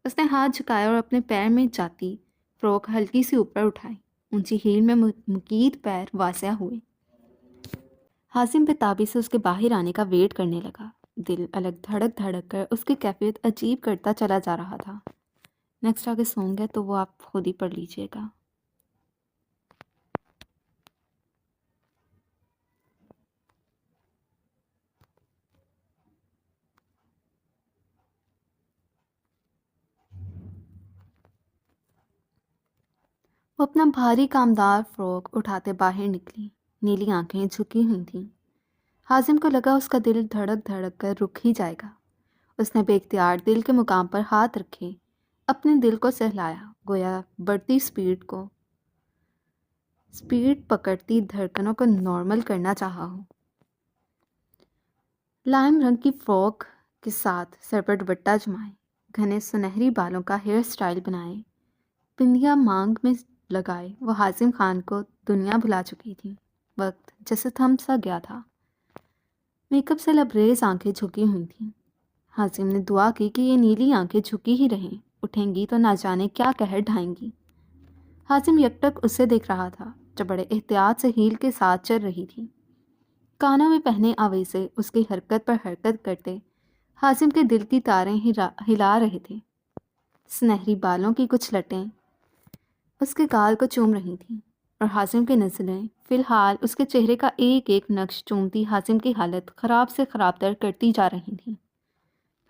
اس نے ہاتھ جھکایا اور اپنے پیر میں جاتی فروک ہلکی سی اوپر اٹھائی۔ اونچی ہیل میں مکید پیر واسع ہوئے۔ حازم بےتابی سے اس کے باہر آنے کا ویٹ کرنے لگا۔ دل الگ دھڑک دھڑک کر اس کی کیفیت عجیب کرتا چلا جا رہا تھا۔ نیکسٹ آگے سونگ ہے تو وہ آپ خود ہی پڑھ لیجئے گا۔ وہ اپنا بھاری کامدار فروک اٹھاتے باہر نکلی۔ نیلی آنکھیں جھکی ہوئی تھیں۔ حازم کو لگا اس کا دل دھڑک دھڑک کر رک ہی جائے گا۔ اس نے بے اختیار دل کے مقام پر ہاتھ رکھے اپنے دل کو سہلایا، گویا بڑھتی سپیڈ پکڑتی دھڑکنوں کو نارمل کرنا چاہا ہو۔ لائم رنگ کی فروک کے ساتھ سر پر دوپٹہ جمائے، گھنے سنہری بالوں کا ہیئر سٹائل بنائے، بندیاں مانگ میں لگائے، وہ حازم خان کو دنیا بھلا چکی تھی۔ وقت جیسے تھم سا گیا تھا۔ میک اپ سے لبریز آنکھیں جھکی ہوئی تھیں۔ حازم نے دعا کی کہ یہ نیلی آنکھیں جھکی ہی رہیں، اٹھیں گی تو نہ جانے کیا قہر ڈھائیں گی۔ حازم یکٹک اسے دیکھ رہا تھا جو بڑے احتیاط سے ہیل کے ساتھ چل رہی تھی۔ کانوں میں پہنے آویزے اس کی حرکت پر حرکت کرتے حازم کے دل کی تاریں ہلا رہے تھے۔ سنہری بالوں کی کچھ لٹیں اس کے گال کو چوم رہی تھیں اور حازم کی نظریں فی الحال اس کے چہرے کا ایک ایک نقش چومتی حازم کی حالت خراب سے خراب تر کرتی جا رہی تھیں۔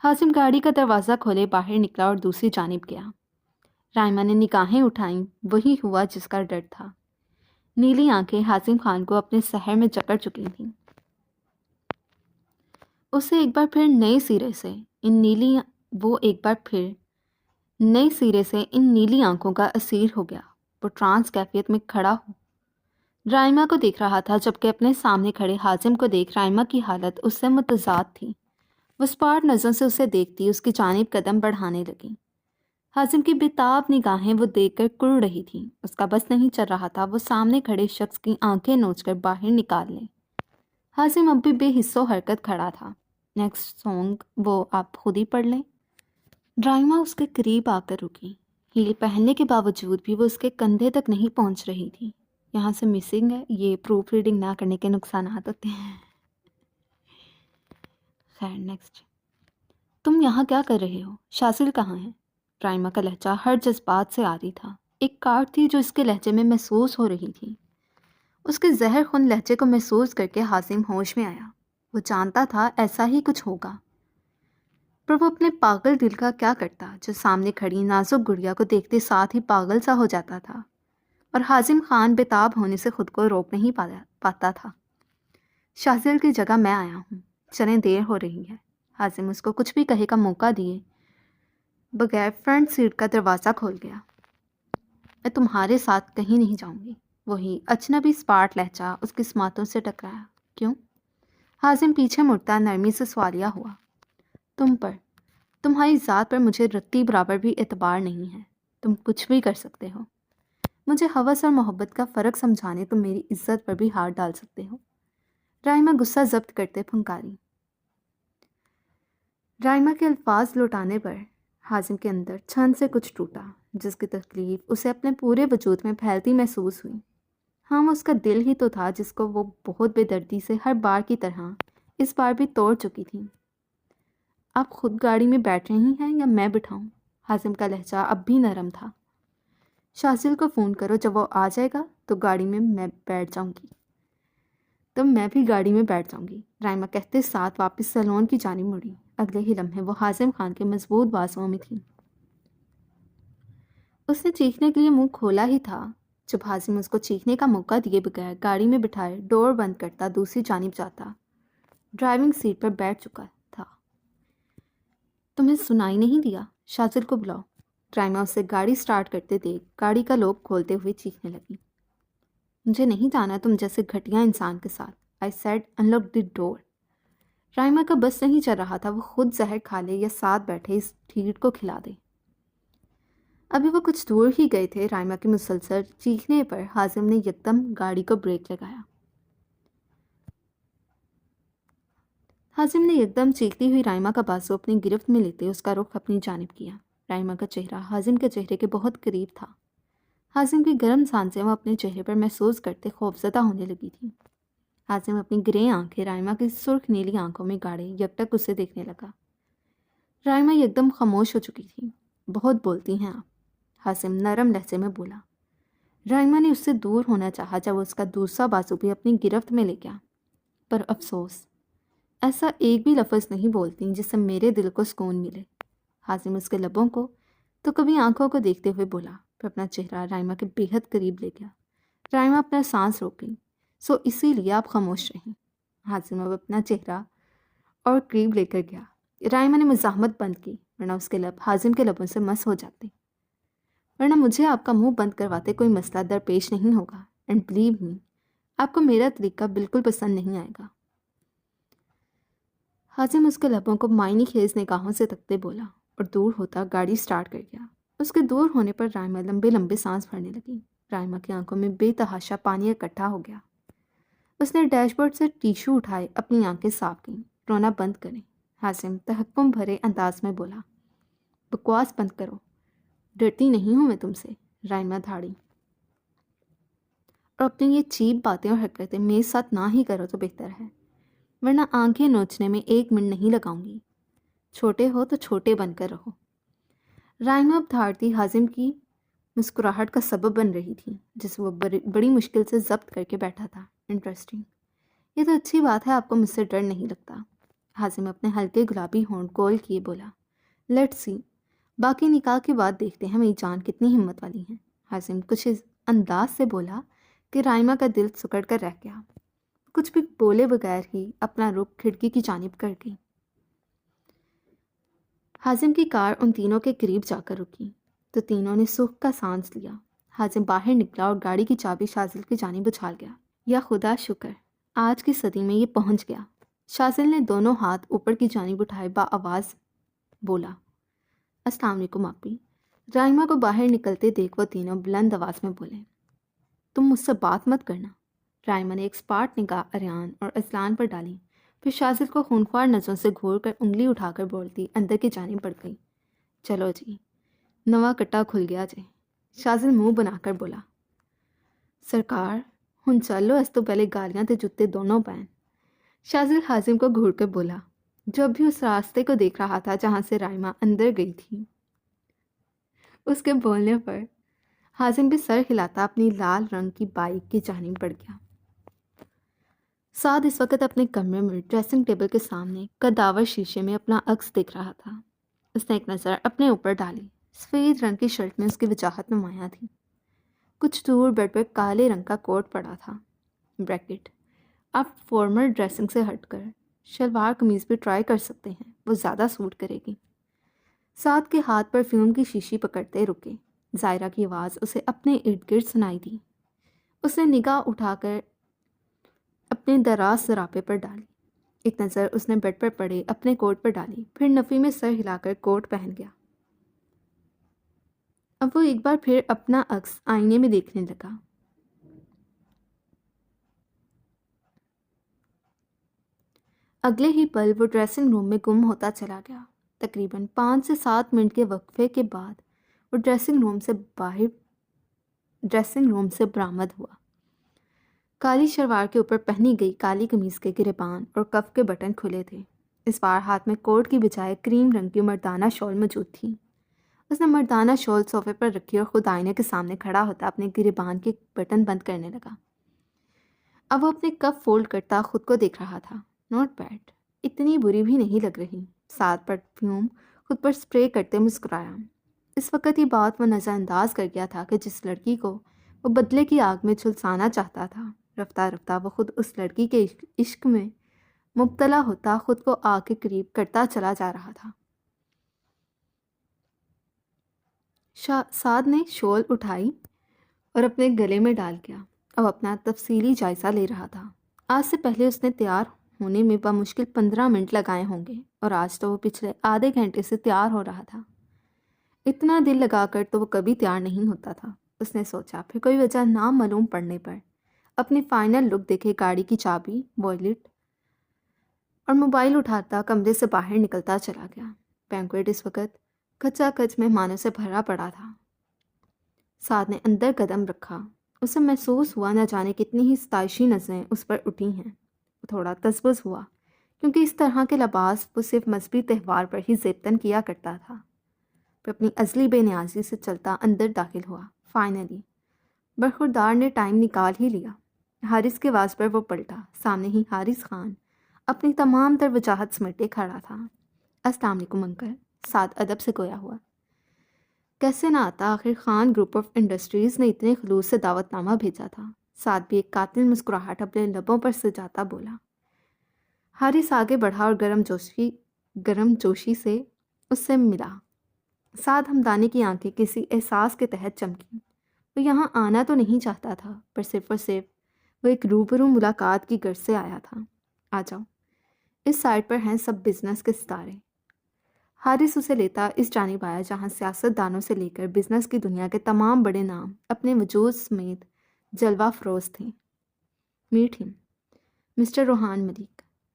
حازم گاڑی کا دروازہ کھولے باہر نکلا اور دوسری جانب گیا۔ رائما نے نگاہیں اٹھائیں، وہی ہوا جس کا ڈر تھا۔ نیلی آنکھیں حازم خان کو اپنے سحر میں جکڑ چکی تھیں۔ اسے ایک بار پھر نئے سرے سے ان نیلی آنکھوں کا اسیر ہو گیا۔ وہ ٹرانس کیفیت میں کھڑا ہو رائما کو دیکھ رہا تھا، جبکہ اپنے سامنے کھڑے حازم کو دیکھ رائما کی حالت اس سے متضاد تھی۔ وہ اسپاٹ نظروں سے اسے دیکھتی اس کی جانب قدم بڑھانے لگی۔ حازم کی بےتاب نگاہیں وہ دیکھ کر کڑ رہی تھیں۔ اس کا بس نہیں چل رہا تھا وہ سامنے کھڑے شخص کی آنکھیں نوچ کر باہر نکال لے۔ حازم اب بھی بے حس و حرکت کھڑا تھا۔ نیکسٹ سونگ وہ آپ خود ہی پڑھ لیں۔ رائما اس کے قریب آ کر رکی۔ ہیل پہننے کے باوجود بھی وہ اس کے کندھے تک نہیں پہنچ رہی تھی۔ یہاں سے مسنگ ہے، یہ پروف ریڈنگ نہ کرنے کے نقصانات ہوتے ہیں۔ خیر نیکسٹ۔ تم یہاں کیا کر رہے ہو؟ شازل کہاں ہے؟ رائما کا لہجہ ہر جذبات سے عاری تھا۔ ایک کاٹ تھی جو اس کے لہجے میں محسوس ہو رہی تھی۔ اس کے زہر خون لہجے کو محسوس کر کے حازم ہوش میں آیا۔ وہ جانتا تھا ایسا ہی کچھ ہوگا، پر وہ اپنے پاگل دل کا کیا کرتا جو سامنے کھڑی نازک گڑیا کو دیکھتے ساتھ ہی پاگل سا ہو جاتا تھا، اور حازم خان بےتاب ہونے سے خود کو روک نہیں پاتا تھا۔ شاذل کی جگہ میں آیا ہوں، چلیں دیر ہو رہی ہے۔ حازم اس کو کچھ بھی کہے کا موقع دیے بغیر فرنٹ سیٹ کا دروازہ کھول گیا۔ میں تمہارے ساتھ کہیں نہیں جاؤں گی۔ وہی اجنبی اسپاٹ لہجہ اس کی سماعتوں سے ٹکرایا۔ کیوں؟ حازم پیچھے مڑتا نرمی سے سوالیہ ہوا۔ تم پر، تمہاری ذات پر مجھے رتی برابر بھی اعتبار نہیں ہے۔ تم کچھ بھی کر سکتے ہو۔ مجھے ہوس اور محبت کا فرق سمجھانے تم میری عزت پر بھی ہاتھ ڈال سکتے ہو۔ رائمہ غصہ ضبط کرتے پھنکاری۔ رائمہ کے الفاظ لوٹانے پر حازم کے اندر چھن سے کچھ ٹوٹا، جس کی تکلیف اسے اپنے پورے وجود میں پھیلتی محسوس ہوئی۔ ہاں، وہ اس کا دل ہی تو تھا جس کو وہ بہت بے دردی سے ہر بار کی طرح اس بار بھی توڑ چکی تھی۔ آپ خود گاڑی میں بیٹھ رہی ہیں یا میں بٹھاؤں؟ حازم کا لہجہ اب بھی نرم تھا۔ شاذل کو فون کرو، جب وہ آ جائے گا تو گاڑی میں بیٹھ جاؤں گی۔ تو میں بھی گاڑی میں بیٹھ جاؤں گی، رائمہ کہتے ساتھ واپس سیلون کی جانب مڑی۔ اگلے ہی لمحے وہ حازم خان کے مضبوط بازوؤں میں تھی۔ اس نے چیخنے کے لیے منہ کھولا ہی تھا جب حازم اس کو چیخنے کا موقع دیے بغیر گاڑی میں بٹھائے ڈور بند کرتا دوسری جانب جاتا۔ ڈرائیونگ سیٹ پر بیٹھ چکا تھا۔ تمہیں سنائی نہیں دیا؟ شاذل کو بلاؤ۔ رائمہ اسے گاڑی سٹارٹ کرتے دیکھ گاڑی کا لوک کھولتے ہوئے چیخنے لگی۔ مجھے نہیں جانا تم جیسے گھٹیا انسان کے ساتھ۔ I said unlock the door۔ Raima کا بس نہیں چل رہا تھا وہ خود زہر کھا لے یا ساتھ بیٹھے اس ٹھیٹ کو کھلا دے۔ ابھی وہ کچھ دور ہی گئے تھے، رائمہ کے مسلسل چیخنے پر حازم نے یکدم گاڑی کو بریک لگایا۔ حازم نے یکدم چیختی ہوئی رائمہ کا بازو اپنی گرفت میں لیتے اس کا رخ اپنی جانب کیا۔ رائمہ کا چہرہ حازم کے چہرے کے بہت قریب تھا۔ حازم کی گرم سانسیں وہ اپنے چہرے پر محسوس کرتے خوفزدہ ہونے لگی تھی۔ حازم اپنی گرے آنکھیں رائمہ کی سرخ نیلی آنکھوں میں گاڑے یکٹک اسے دیکھنے لگا۔ رائمہ یکدم خاموش ہو چکی تھی۔ بہت بولتی ہیں آپ، حازم نرم لہجے میں بولا۔ رائمہ نے اس سے دور ہونا چاہا جب وہ اس کا دوسرا بازو بھی اپنی گرفت میں لے گیا، پر افسوس ایسا ایک بھی لفظ نہیں بولتی جس سے میرے دل کو سکون ملے۔ حازم اس کے لبوں کو تو کبھی آنکھوں کو دیکھتے ہوئے بولا، پھر اپنا چہرہ رائمہ کے بےحد قریب لے گیا۔ رائمہ اپنا سانس روک گئی۔ سو اسی لیے آپ خاموش رہیں۔ حازم اب اپنا چہرہ اور قریب لے کر گیا۔ رائمہ نے مزاحمت بند کی، ورنہ اس کے لب حازم کے لبوں سے مس ہو جاتے، ورنہ مجھے آپ کا منہ بند کرواتے کوئی مسئلہ درپیش نہیں ہوگا۔ اینڈ بلیو می، آپ کو میرا طریقہ بالکل پسند نہیں آئے گا۔ حازم اس کے لبوں کو معنی خیز نگاہوں سے تکتے بولا اور دور ہوتا گاڑی سٹارٹ کر گیا۔ اس کے دور ہونے پر رائمہ لمبے لمبے سانس بھرنے لگی۔ رائمہ کی آنکھوں میں بے تحاشا پانی اکٹھا ہو گیا۔ اس نے ڈیش بورڈ سے ٹیشو اٹھائے اپنی آنکھیں صاف کیں۔ رونا بند کریں، حازم تحکم بھرے انداز میں بولا۔ بکواس بند کرو، ڈرتی نہیں ہوں میں تم سے، رائمہ دھاڑی، اور اپنی یہ چیپ باتیں اور حرکتیں میرے ساتھ نہ ہی کرو تو بہتر ہے، ورنہ آنکھیں نوچنے میں 1 منٹ نہیں لگاؤں گی۔ چھوٹے ہو تو چھوٹے بن کر رہو۔ رائمہ اب دھاڑتی حازم کی مسکراہٹ کا سبب بن رہی تھی جسے وہ بڑی مشکل سے ضبط کر کے بیٹھا تھا۔ انٹرسٹنگ، یہ تو اچھی بات ہے آپ کو مجھ سے ڈر نہیں لگتا۔ حازم اپنے ہلکے گلابی ہونٹ گول کیے بولا۔ لیٹس سی، باقی نکاح کے بعد دیکھتے ہیں میری جان کتنی ہمت والی ہیں۔ حازم کچھ اس انداز سے بولا کہ رائمہ کا دل سکڑ کر رہ گیا۔ کچھ بھی بولے بغیر ہی اپنا رخ کھڑکی کی جانب کر گئی۔ حازم کی کار ان تینوں کے قریب جا کر رکی تو تینوں نے سکھ کا سانس لیا۔ حازم باہر نکلا اور گاڑی کی چابی شاذل کی جانب اچھال گیا۔ یا خدا شکر، آج کی صدی میں یہ پہنچ گیا۔ شاذل نے دونوں ہاتھ اوپر کی جانب اٹھائے آواز بولا، السلام علیکم آپی۔ رائمہ کو باہر نکلتے دیکھ وہ تینوں بلند آواز میں بولے، تم مجھ سے بات مت کرنا۔ رائمہ نے ایک سپاٹ نگاہ اریان اور اذلان پر ڈالی، پھر شاذل کو خونخوار نظروں سے گھور کر انگلی اٹھا کر بولتی اندر کی جانب بڑھ گئی، چلو جی، نواں کٹا کھل گیا جے۔ شاذل منہ بنا کر بولا، سرکار ہن چلو، اس تو پہلے گالیاں تے جوتے دونوں پہن۔ شاذل حازم کو گھور کر بولا، جو اب بھی اس راستے کو دیکھ رہا تھا جہاں سے رائمہ اندر گئی تھی۔ اس کے بولنے پر حازم بھی سر ہلاتا اپنی لال رنگ کی بائک کی جانب بڑھ گیا۔ سعد اس وقت اپنے کمرے میں ڈریسنگ ٹیبل کے سامنے کداور شیشے میں اپنا عکس دیکھ رہا تھا۔ اس نے ایک نظر اپنے اوپر ڈالی۔ سفید رنگ کی شرٹ میں اس کی وجاہت نمایاں تھی۔ کچھ دور بیڈ پر کالے رنگ کا کوٹ پڑا تھا۔ بریکٹ، آپ فارمل ڈریسنگ سے ہٹ کر شلوار قمیض بھی ٹرائی کر سکتے ہیں، وہ زیادہ سوٹ کرے گی۔ سعد کے ہاتھ پرفیوم کی شیشی پکڑتے رکے۔ ظاہرہ کی آواز اسے اپنے ارد گرد سنائی دی۔ اس نے نگاہ اٹھا کر اپنے دراز سراپے پر ڈالی۔ ایک نظر اس نے بیڈ پر پڑے اپنے کوٹ پر ڈالی، پھر نفی میں سر ہلا کر کوٹ پہن گیا۔ اب وہ ایک بار پھر اپنا عکس آئینے میں دیکھنے لگا۔ اگلے ہی پل وہ ڈریسنگ روم میں گم ہوتا چلا گیا۔ تقریباً 5 سے 7 منٹ کے وقفے کے بعد وہ ڈریسنگ روم سے برآمد ہوا۔ کالی شلوار کے اوپر پہنی گئی کالی قمیض کے گریبان اور کف کے بٹن کھلے تھے۔ اس بار ہاتھ میں کوٹ کی بجائے کریم رنگ کی مردانہ شال موجود تھی۔ اس نے مردانہ شال صوفے پر رکھی اور خود آئینے کے سامنے کھڑا ہوتا اپنے گریبان کے بٹن بند کرنے لگا۔ اب وہ اپنے کف فولڈ کرتا خود کو دیکھ رہا تھا۔ نوٹ بیڈ، اتنی بری بھی نہیں لگ رہی۔ سعد پرفیوم خود پر سپرے کرتے مسکرایا۔ اس وقت یہ بات وہ نظر انداز کر گیا تھا کہ جس لڑکی کو وہ بدلے کی آگ میں جھلسانا چاہتا تھا، رفتہ رفتہ وہ خود اس لڑکی کے عشق میں مبتلا ہوتا خود کو آگ کے قریب کرتا چلا جا رہا تھا۔ سعد نے شال اٹھائی اور اپنے گلے میں ڈال گیا۔ اب اپنا تفصیلی جائزہ لے رہا تھا۔ آج سے پہلے اس نے تیار ہونے میں بمشکل 15 منٹ لگائے ہوں گے، اور آج تو وہ پچھلے آدھے گھنٹے سے تیار ہو رہا تھا۔ اتنا دل لگا کر تو وہ کبھی تیار نہیں ہوتا تھا، اس نے سوچا۔ پھر کوئی وجہ نامعلوم پڑنے پر اپنی فائنل لک دیکھے گاڑی کی چابی، والیٹ اور موبائل اٹھاتا کمرے سے باہر نکلتا چلا گیا۔ بینکویٹ اس وقت کچا کچ مہمانوں سے بھرا پڑا تھا۔ سعد نے اندر قدم رکھا۔ اسے محسوس ہوا نہ جانے کتنی ہی ستائشی نظریں اس پر اٹھی ہیں۔ وہ تھوڑا تذبذب ہوا، کیونکہ اس طرح کے لباس وہ صرف مذہبی تہوار پر ہی زیبتن کیا کرتا تھا۔ پھر اپنی ازلی بے نیازی سے چلتا اندر داخل ہوا۔ فائنلی برخوردار نے ٹائم نکال ہی لیا۔ حارث کے آواز پر وہ پلٹا۔ سامنے ہی حارث خان اپنی تمام تر وجاہت سمیٹے کھڑا تھا۔ السلام علیکم انکل، سعد ادب سے گویا ہوا۔ کیسے نہ آتا، آخر خان گروپ آف انڈسٹریز نے اتنے خلوص سے دعوت نامہ بھیجا تھا۔ سعد بھی ایک قاتل مسکراہٹ اپنے لبوں پر سجاتا بولا۔ حارث آگے بڑھا اور گرم جوشی سے اس سے ملا۔ سعد ہمدانی کی آنکھیں کسی احساس کے تحت چمکیں۔ وہ یہاں آنا تو نہیں چاہتا تھا، پر صرف اور صرف وہ ایک روبرو ملاقات کی غرض سے آیا تھا۔ آ جاؤ، اس سائٹ پر ہیں سب بزنس کے ستارے۔ حارث اسے لیتا اس جانب آیا جہاں سیاست دانوں سے لے کر بزنس کی دنیا کے تمام بڑے نام اپنے وجود سمیت جلوہ فروز تھے۔ میٹ ہم، مسٹر روحان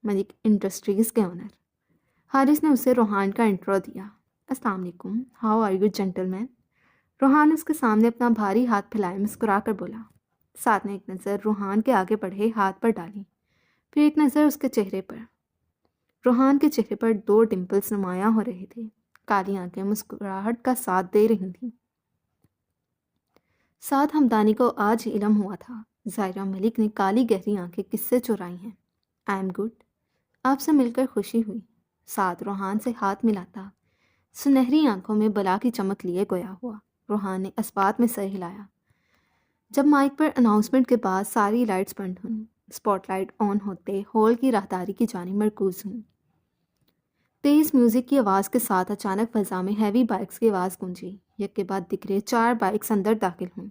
ملک انڈسٹریز کے اونر۔ حارث نے اسے روحان کا انٹرو دیا۔ السلام علیکم، ہاؤ آر یو جینٹل مین؟ روحان اس کے سامنے اپنا بھاری ہاتھ پھیلائے مسکرا کر بولا۔ سعد نے ایک نظر روحان کے آگے بڑھے ہاتھ پر ڈالی، پھر ایک نظر اس کے چہرے پر۔ روحان کے چہرے پر 2 ڈمپلز نمایاں ہو رہے تھے۔ کالی آنکھیں مسکراہٹ کا ساتھ دے رہی تھیں۔ سعد ہمدانی کو آج ہی علم ہوا تھا، ظاہرہ ملک نے کالی گہری آنکھیں کس سے چرائی ہیں۔ آئی ایم گڈ، آپ سے مل کر خوشی ہوئی۔ سعد روحان سے ہاتھ ملاتا سنہری آنکھوں میں بلا کی چمک لیے گویا ہوا۔ روحان نے اسبات میں سر ہلایا۔ جب مائک پر اناؤنسمنٹ کے بعد ساری لائٹس بند ہوئیں، اسپاٹ لائٹ آن ہوتے ہال کی راہداری کی جانب مرکوز ہوئیں۔ تیز میوزک کی آواز کے ساتھ اچانک فضا میں ہیوی بائکس کی آواز گونجی۔ یک کے بعد دکھرے 4 بائکس اندر داخل ہوئیں۔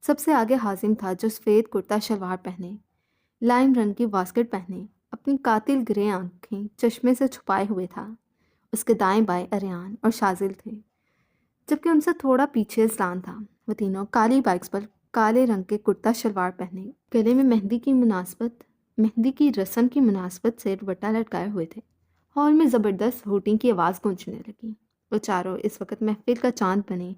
سب سے آگے حازم تھا، جو سفید کرتا شلوار پہنے، لائم رنگ کی واسکٹ پہنے، اپنی قاتل گرے آنکھیں چشمے سے چھپائے ہوئے تھا۔ اس کے دائیں بائیں اریان اور شازل تھے، جبکہ ان سے تھوڑا پیچھے اسلان تھا۔ وہ تینوں کالی بائکس پر کالے رنگ کے کرتا شلوار پہنے، گلے میں مہندی کی رسم کی مناسبت سے دوپٹہ لٹکائے ہوئے تھے۔ ہال میں زبردست ہوٹنگ کی آواز گونجنے لگی۔ وہ چاروں اس وقت محفل کا چاند بنے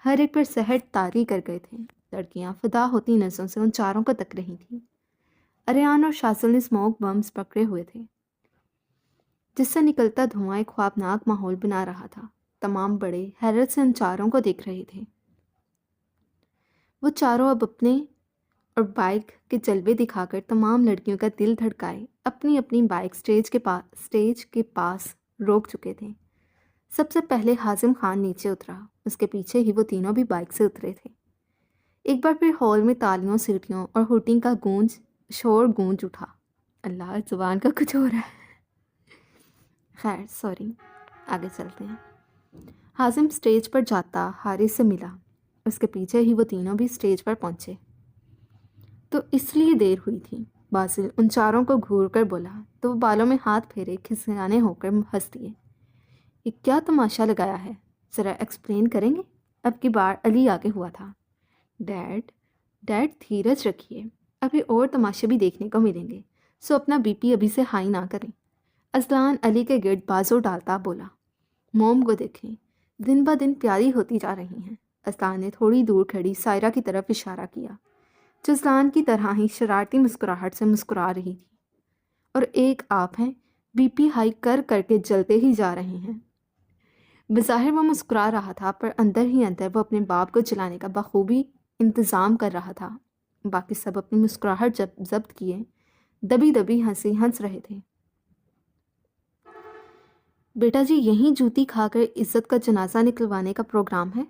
ہر ایک پر سحر طاری کر گئے تھے۔ لڑکیاں فدا ہوتی نظروں سے ان چاروں کو تک رہی تھیں۔ اریان اور شازل نے اسموک بمز پکڑے ہوئے تھے، جس سے نکلتا دھواں ایک خوابناک ماحول بنا رہا تھا۔ تمام بڑے حیرت سے ان چاروں کو دیکھ رہے تھے۔ وہ چاروں اب اپنے اور بائک کے جلوے دکھا کر تمام لڑکیوں کا دل دھڑکائے اپنی اپنی بائک اسٹیج کے پاس روک چکے تھے۔ سب سے پہلے حازم خان نیچے اترا، اس کے پیچھے ہی وہ تینوں بھی بائک سے اترے تھے۔ ایک بار پھر ہال میں تالیوں، سیٹیوں اور ہوٹنگ کا شور گونج اٹھا۔ اللہ، زبان کا کچھ ہو رہا ہے۔ خیر، سوری، آگے چلتے ہیں۔ حازم اسٹیج پر جاتا حارث سے ملا، اس کے پیچھے ہی وہ تینوں بھی اسٹیج پر پہنچے۔ تو اس لیے دیر ہوئی تھی، باسل ان چاروں کو گھور کر بولا تو وہ بالوں میں ہاتھ پھیرے کھسیانے ہو کر ہنس دیے۔ یہ کیا تماشا لگایا ہے، ذرا ایکسپلین کریں گے؟ اب کی بار علی آگے ہوا تھا۔ ڈیڈ دھیرج رکھیے، ابھی اور تماشے بھی دیکھنے کو ملیں گے، سو اپنا بی پی ابھی سے ہائی نہ کریں۔ اذلان علی کے گرد بازو ڈالتا بولا، موم کو دیکھیں، دن بہ دن پیاری ہوتی جا رہی ہیں۔ اذلان نے تھوڑی دور کھڑی سائرہ کی طرف اشارہ کیا، جو اذلان کی طرح ہی شرارتی مسکراہٹ سے مسکرا رہی تھی۔ اور ایک آپ ہیں، بی پی ہائی کر کر کے جلتے ہی جا رہے ہیں۔ بظاہر وہ مسکرا رہا تھا، پر اندر ہی اندر وہ اپنے باپ کو جلانے کا بخوبی انتظام کر رہا تھا۔ باقی سب اپنی مسکراہٹ جب ضبط کیے دبی دبی ہنسی ہنس رہے تھے۔ بیٹا جی، یہیں جوتی کھا کر عزت کا جنازہ نکلوانے کا پروگرام ہے؟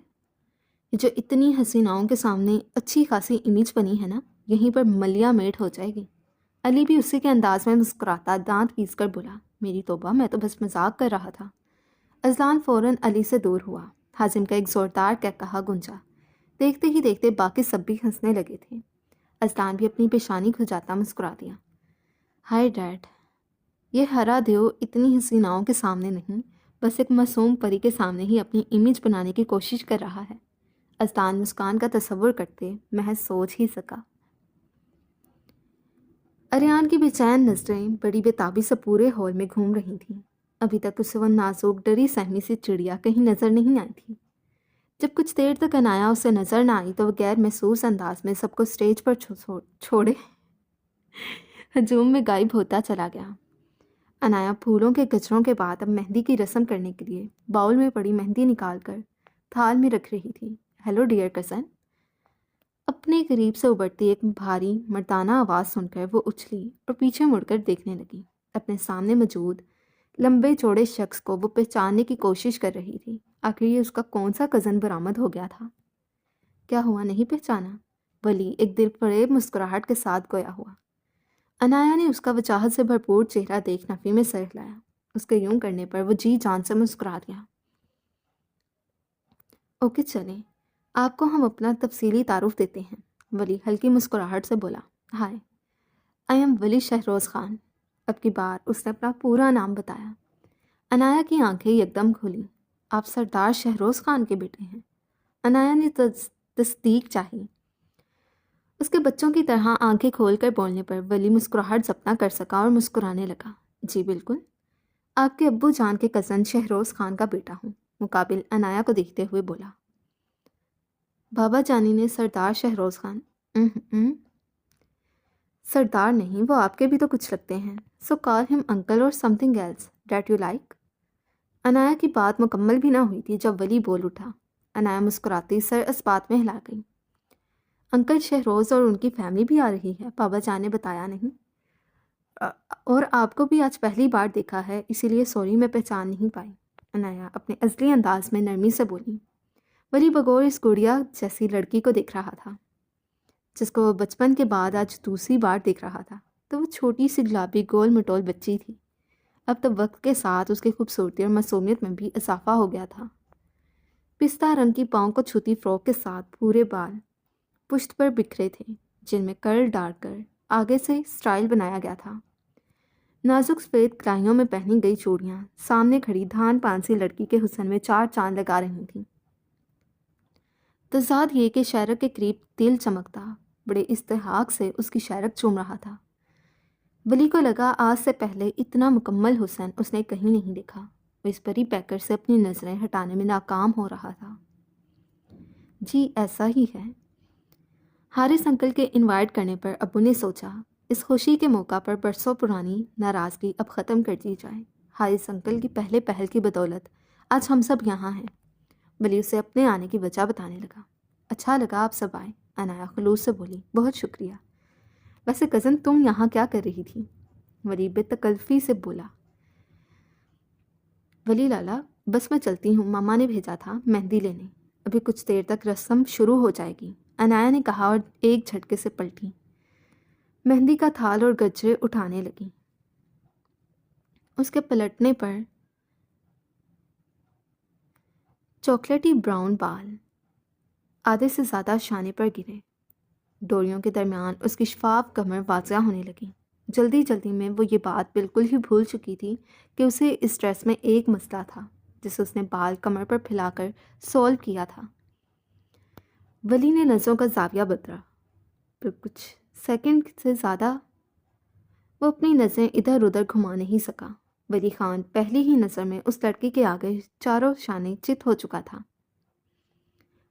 جو اتنی حسیناؤں کے سامنے اچھی خاصی امیج بنی ہے نا، یہیں پر ملیا میٹ ہو جائے گی۔ علی بھی اسی کے انداز میں مسکراتا دانت پیس کر بولا، میری توبہ، میں تو بس مذاق کر رہا تھا۔ اذلان فوراً علی سے دور ہوا۔ حازم کا ایک زوردار کہا گونجا۔ دیکھتے ہی دیکھتے باقی سب بھی ہنسنے لگے تھے۔ اذلان بھی اپنی پیشانی کھجاتا مسکرا دیا۔ ہائے ڈیڈ، یہ ہرا دیو اتنی حسیناؤں کے سامنے نہیں، بس ایک معصوم پری کے سامنے ہی اپنی امیج بنانے کی کوشش کر رہا ہے۔ اذلان مسکان کا تصور کرتے محض سوچ ہی سکا۔ اریان کی بے چین نظریں بڑی بےتابی سے پورے ہال میں گھوم رہی تھیں۔ ابھی تک اسے وہ نازک ڈری سہمی سی چڑیا کہیں نظر نہیں آئی تھی۔ جب کچھ دیر تک عنایا اسے نظر نہ آئی تو وہ غیر محسوس انداز میں سب کو اسٹیج پر چھوڑے ہجوم میں غائب ہوتا چلا گیا۔ عنایا پھولوں کے گجروں کے بعد اب مہندی کی رسم کرنے کے لیے باؤل میں پڑی مہندی نکال کر تھال میں رکھ رہی تھی۔ ہیلو ڈیئر کزن، اپنے قریب سے ابھرتی ایک بھاری مردانہ آواز سن کر وہ اچھلی اور پیچھے مڑ کر دیکھنے لگی۔ اپنے سامنے موجود لمبے چوڑے شخص کو وہ پہچاننے کی کوشش کر رہی تھی۔ آخر یہ اس کا کون سا کزن برآمد ہو گیا تھا؟ کیا ہوا، نہیں پہچانا؟ ولی ایک دل فریب مسکراہٹ کے ساتھ گویا ہوا۔ عنایا نے اس کا وجاہت سے بھرپور چہرہ دیکھ نفی میں سر ہلایا۔ اس کے یوں کرنے پر وہ جی جان سے مسکرا دیا۔ اوکے چلیں، آپ کو ہم اپنا تفصیلی تعارف دیتے ہیں۔ ولی ہلکی مسکراہٹ سے بولا، ہائے، آئی ایم ولی شہروز خان۔ اب کی بار اس نے اپنا پورا نام بتایا۔ عنایا کی آنکھیں یکدم کھولیں۔ آپ سردار شہروز خان کے بیٹے ہیں؟ عنایا نے تصدیق چاہی۔ اس کے بچوں کی طرح آنکھیں کھول کر بولنے پر ولی مسکراہٹ ضبط نہ کر سکا اور مسکرانے لگا۔ جی بالکل، آپ کے ابو جان کے کزن شہروز خان کا بیٹا ہوں۔ مقابل عنایا کو دیکھتے ہوئے بولا۔ بابا جانی نے سردار شہروز خان سردار نہیں، وہ آپ کے بھی تو کچھ لگتے ہیں، سو کال ہم انکل اور something else that you like. Anaya کی بات مکمل بھی نہ ہوئی تھی جب ولی بول اٹھا۔ عنایا مسکراتی سر اس بات میں ہلا گئی۔ انکل شہروز اور ان کی فیملی بھی آ رہی ہے، بابا جان نے بتایا نہیں؟ اور آپ کو بھی آج پہلی بار دیکھا ہے، اسی لیے سوری میں پہچان نہیں پائی۔ عنایا اپنے اصلی انداز میں نرمی سے بولی۔ ولی بغور اس گڑیا جیسی لڑکی کو دیکھ رہا تھا جس کو وہ بچپن کے بعد آج دوسری بار دیکھ رہا تھا، تو وہ چھوٹی سی گلابی گول مٹول بچی تھی۔ اب تو وقت کے ساتھ اس کی خوبصورتی اور معصومیت میں بھی اضافہ ہو گیا تھا۔ پستہ رنگ کی پاؤں کو چھوتی فراک کے ساتھ پورے بال پشت پر بکھرے تھے، جن میں کرل ڈال کر آگے سے سٹائل بنایا گیا تھا۔ نازک سفید کلائیوں میں پہنی گئی چوڑیاں سامنے کھڑی دھان پانسی لڑکی کے حسن میں چار چاند لگا رہی تھیں۔ تضاد یہ کہ شہرک کے قریب تل چمکتا بڑے استحقاق سے اس کی شہرک چوم رہا تھا۔ ولی کو لگا آج سے پہلے اتنا مکمل حسن اس نے کہیں نہیں دیکھا۔ وہ اس پری پیکر سے اپنی نظریں ہٹانے میں ناکام ہو رہا تھا۔ جی ایسا ہی ہے۔ حارث انکل کے انوائٹ کرنے پر ابو نے سوچا اس خوشی کے موقع پر برسوں پرانی ناراضگی اب ختم کر دی جائے۔ حارث انکل کی پہلے پہل کی بدولت آج ہم سب یہاں ہیں۔ ولی اسے اپنے آنے کی وجہ بتانے لگا۔ اچھا لگا آپ سب آئے، عنایا خلوص سے بولی۔ بہت شکریہ۔ ویسے کزن تم یہاں کیا کر رہی تھی؟ ولی بے تکلفی سے بولا۔ ولی لالا بس میں چلتی ہوں، ماما نے بھیجا تھا مہندی لینے، ابھی کچھ دیر تک رسم شروع ہو جائے گی، عنایا نے کہا اور ایک جھٹکے سے پلٹی، مہندی کا تھال اور گجرے اٹھانے لگی۔ اس کے پلٹنے پر چاکلیٹی براؤن بال آدھے سے زیادہ شانے پر گرے، ڈوریوں کے درمیان اس کی شفاف کمر واضح ہونے لگی۔ جلدی جلدی میں وہ یہ بات بالکل ہی بھول چکی تھی کہ اسے اس ڈریس میں ایک مسئلہ تھا جسے اس نے بال کمر پر پھیلا کر سولو کیا تھا۔ ولی نے نظروں کا زاویہ بدلا، پر کچھ سیکنڈ سے زیادہ وہ اپنی نظریں ادھر ادھر گھما نہیں سکا۔ ولی خان پہلی ہی نظر میں اس لڑکی کے آگے چاروں شانے چت ہو چکا تھا۔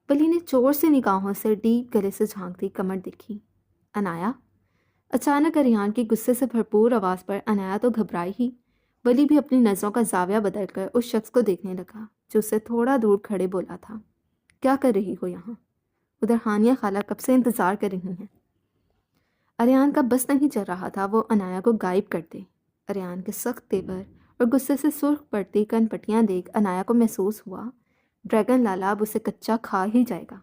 ولی نے چور سے نگاہوں سے ڈیپ گلے سے جھانکتی کمر دیکھی۔ عنایا؟ اچانک اریان کی غصے سے بھرپور آواز پر عنایا تو گھبرائی ہی، ولی بھی اپنی نظروں کا زاویہ بدل کر اس شخص کو دیکھنے لگا جو اس سے تھوڑا دور کھڑے بولا تھا، کیا کر رہی ہو یہاں؟ ادھر ہانیہ خالہ کب سے انتظار کر رہی ہیں۔ اریان کا بس نہیں چل رہا تھا وہ عنایا کو غائب کر دے۔ اریان کے سخت تیور اور غصے سے سرخ پڑتی کن پٹیاں دیکھ عنایا کو محسوس ہوا ڈریگن لالا اب اسے کچا کھا ہی جائے گا۔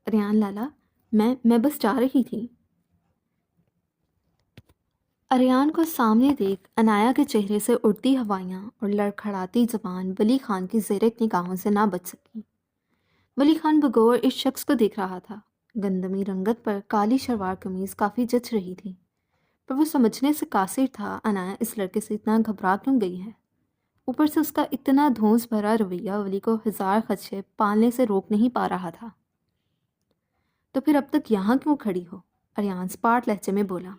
اریان لالا میں بس جا رہی تھی۔ اریان کو سامنے دیکھ عنایا کے چہرے سے اڑتی ہوائیاں اور لڑکھڑاتی زبان ولی خان کی زیرک نگاہوں سے نہ بچ سکی۔ ولی خان بغور اس شخص کو دیکھ رہا تھا۔ گندمی رنگت پر کالی شلوار قمیض کافی جچ رہی تھی، پر وہ سمجھنے سے قاصر تھا عنایا اس لڑکے سے اتنا گھبرا کیوں گئی ہے۔ اوپر سے اس کا اتنا دھونس بھرا رویہ ولی کو ہزار خدشے پالنے سے روک نہیں پا رہا تھا۔ تو پھر اب تک یہاں کیوں کھڑی ہو؟ اریان سپاٹ لہجے میں بولا۔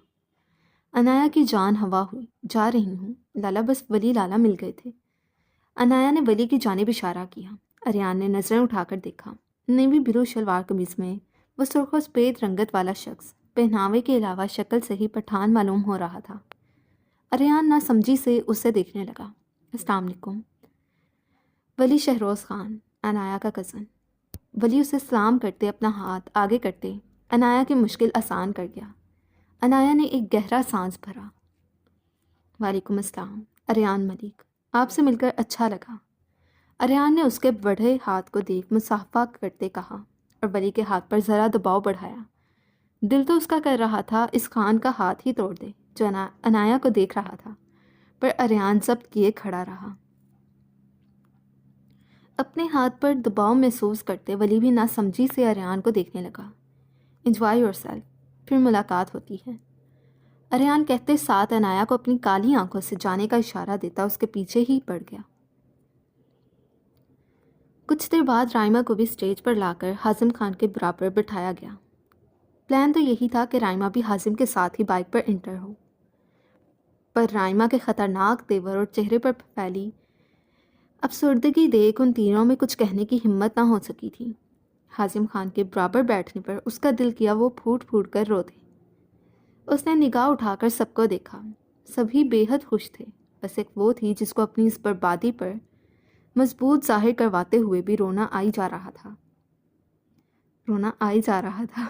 عنایا کی جان ہوا ہوئی، جا رہی ہوں لالا، بس ولی لالا مل گئے تھے۔ عنایا نے ولی کی جانب اشارہ کیا۔ اریان نے نظریں اٹھا کر دیکھا، نیوی بلو شلوار قمیض میں وہ سرخ و سفید رنگت والا شخص پہناوے کے علاوہ شکل سے ہی پٹھان معلوم ہو رہا تھا۔ اریان نہ سمجھی سے اسے دیکھنے لگا۔ السلام علیکم۔ ولی شہروز خان، عنایا کا کزن۔ ولی اسے سلام کرتے اپنا ہاتھ آگے کرتے عنایا کی مشکل آسان کر گیا۔ عنایا نے ایک گہرا سانس بھرا۔ وعلیکم السلام، اریان ملک، آپ سے مل کر اچھا لگا۔ اریان نے اس کے بڑھے ہاتھ کو دیکھ مصافحہ کرتے کہا اور ولی کے ہاتھ پر ذرا دباؤ بڑھایا۔ دل تو اس کا کر رہا تھا اس خان کا ہاتھ ہی توڑ دے جو عنایا کو دیکھ رہا تھا، پر اریان ضبط کیے کھڑا رہا۔ اپنے ہاتھ پر دباؤ محسوس کرتے ولی بھی نہ سمجھی سے اریان کو دیکھنے لگا۔ انجوائے یور سیلف، پھر ملاقات ہوتی ہے، اریان کہتے ساتھ عنایا کو اپنی کالی آنکھوں سے جانے کا اشارہ دیتا اس کے پیچھے ہی پڑ گیا۔ کچھ دیر بعد رائمہ کو بھی اسٹیج پر لا کر حازم خان کے برابر بٹھایا گیا۔ پلان تو یہی تھا کہ رائمہ بھی حازم کے ساتھ ہی بائک پر انٹر ہو، پر رائمہ کے خطرناک تیور اور چہرے پر پھیلی افسردگی دیکھ ان تینوں میں کچھ کہنے کی ہمت نہ ہو سکی تھی۔ حازم خان کے برابر بیٹھنے پر اس کا دل کیا وہ پھوٹ پھوٹ کر رو دے۔ اس نے نگاہ اٹھا کر سب کو دیکھا، سبھی بے حد خوش تھے، بس ایک وہ تھی جس کو اپنی اس بربادی پر مضبوط ظاہر کرواتے ہوئے بھی رونا آئی جا رہا تھا۔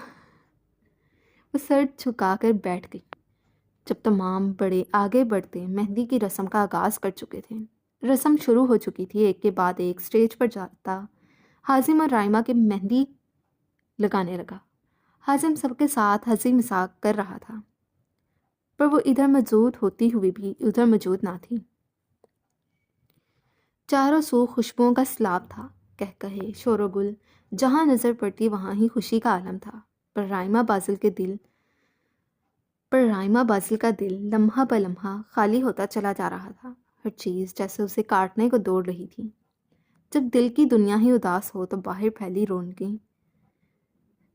وہ سر جھکا کر بیٹھ گئی۔ جب تمام بڑے آگے بڑھتے مہندی کی رسم کا آغاز کر چکے تھے، رسم شروع ہو چکی تھی، ایک کے بعد ایک اسٹیج پر جاتا حازم اور رائمہ کے مہندی لگانے لگا۔ حازم سب کے ساتھ ہنسی مذاق کر رہا تھا، پر وہ ادھر موجود ہوتی ہوئی بھی ادھر موجود نہ تھی۔ چاروں سو خوشبوؤں کا سیلاب تھا، کہے شور و گل، جہاں نظر پڑتی وہاں ہی خوشی کا عالم تھا، پر رائمہ بازل کا دل لمحہ بہ لمحہ خالی ہوتا چلا جا رہا تھا۔ ہر چیز جیسے اسے کاٹنے کو دوڑ رہی تھی۔ جب دل کی دنیا ہی اداس ہو تو باہر پھیلی رونقیں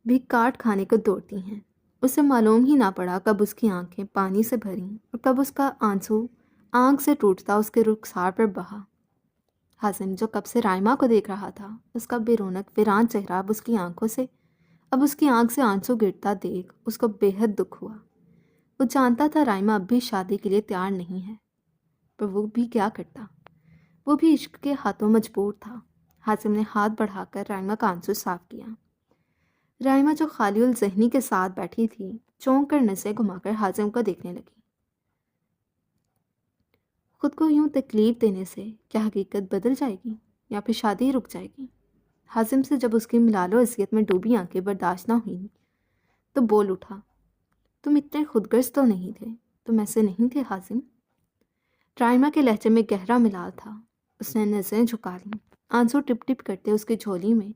بھی کاٹ کھانے کو دوڑتی ہیں۔ اسے معلوم ہی نہ پڑا کب اس کی آنکھیں پانی سے بھریں اور کب اس کا آنسو آنکھ سے ٹوٹتا اس کے رخسار پر بہا۔ حازم جو کب سے رائمہ کو دیکھ رہا تھا، اس کا بے رونق ویران چہرہ اب اس کی آنکھ سے آنسو گرتا دیکھ اس کو بے حد دکھ ہوا۔ وہ جانتا تھا رائمہ اب بھی شادی کے لیے تیار نہیں ہے، پر وہ بھی کیا کرتا، وہ بھی عشق کے ہاتھوں مجبور تھا۔ حازم نے ہاتھ بڑھا کر رائمہ کا آنسو صاف کیا۔ رائمہ جو خالی الذہنی کے ساتھ بیٹھی تھی چونک کر نظریں گھما کر حازم کو دیکھنے لگی۔ خود کو یوں تکلیف دینے سے کیا حقیقت بدل جائے گی یا پھر شادی رک جائے گی؟ حازم سے جب اس کی ملال و اذیت میں ڈوبی آنکھیں برداشت نہ ہوئیں تو بول اٹھا، تم اتنے خود غرض تو نہیں تھے، تم ایسے نہیں تھے حازم۔ رائمہ کے لہجے میں گہرا ملال تھا۔ اس نے نظریں جھکا لیں، آنسو ٹپ ٹپ کرتے اس کی جھولی میں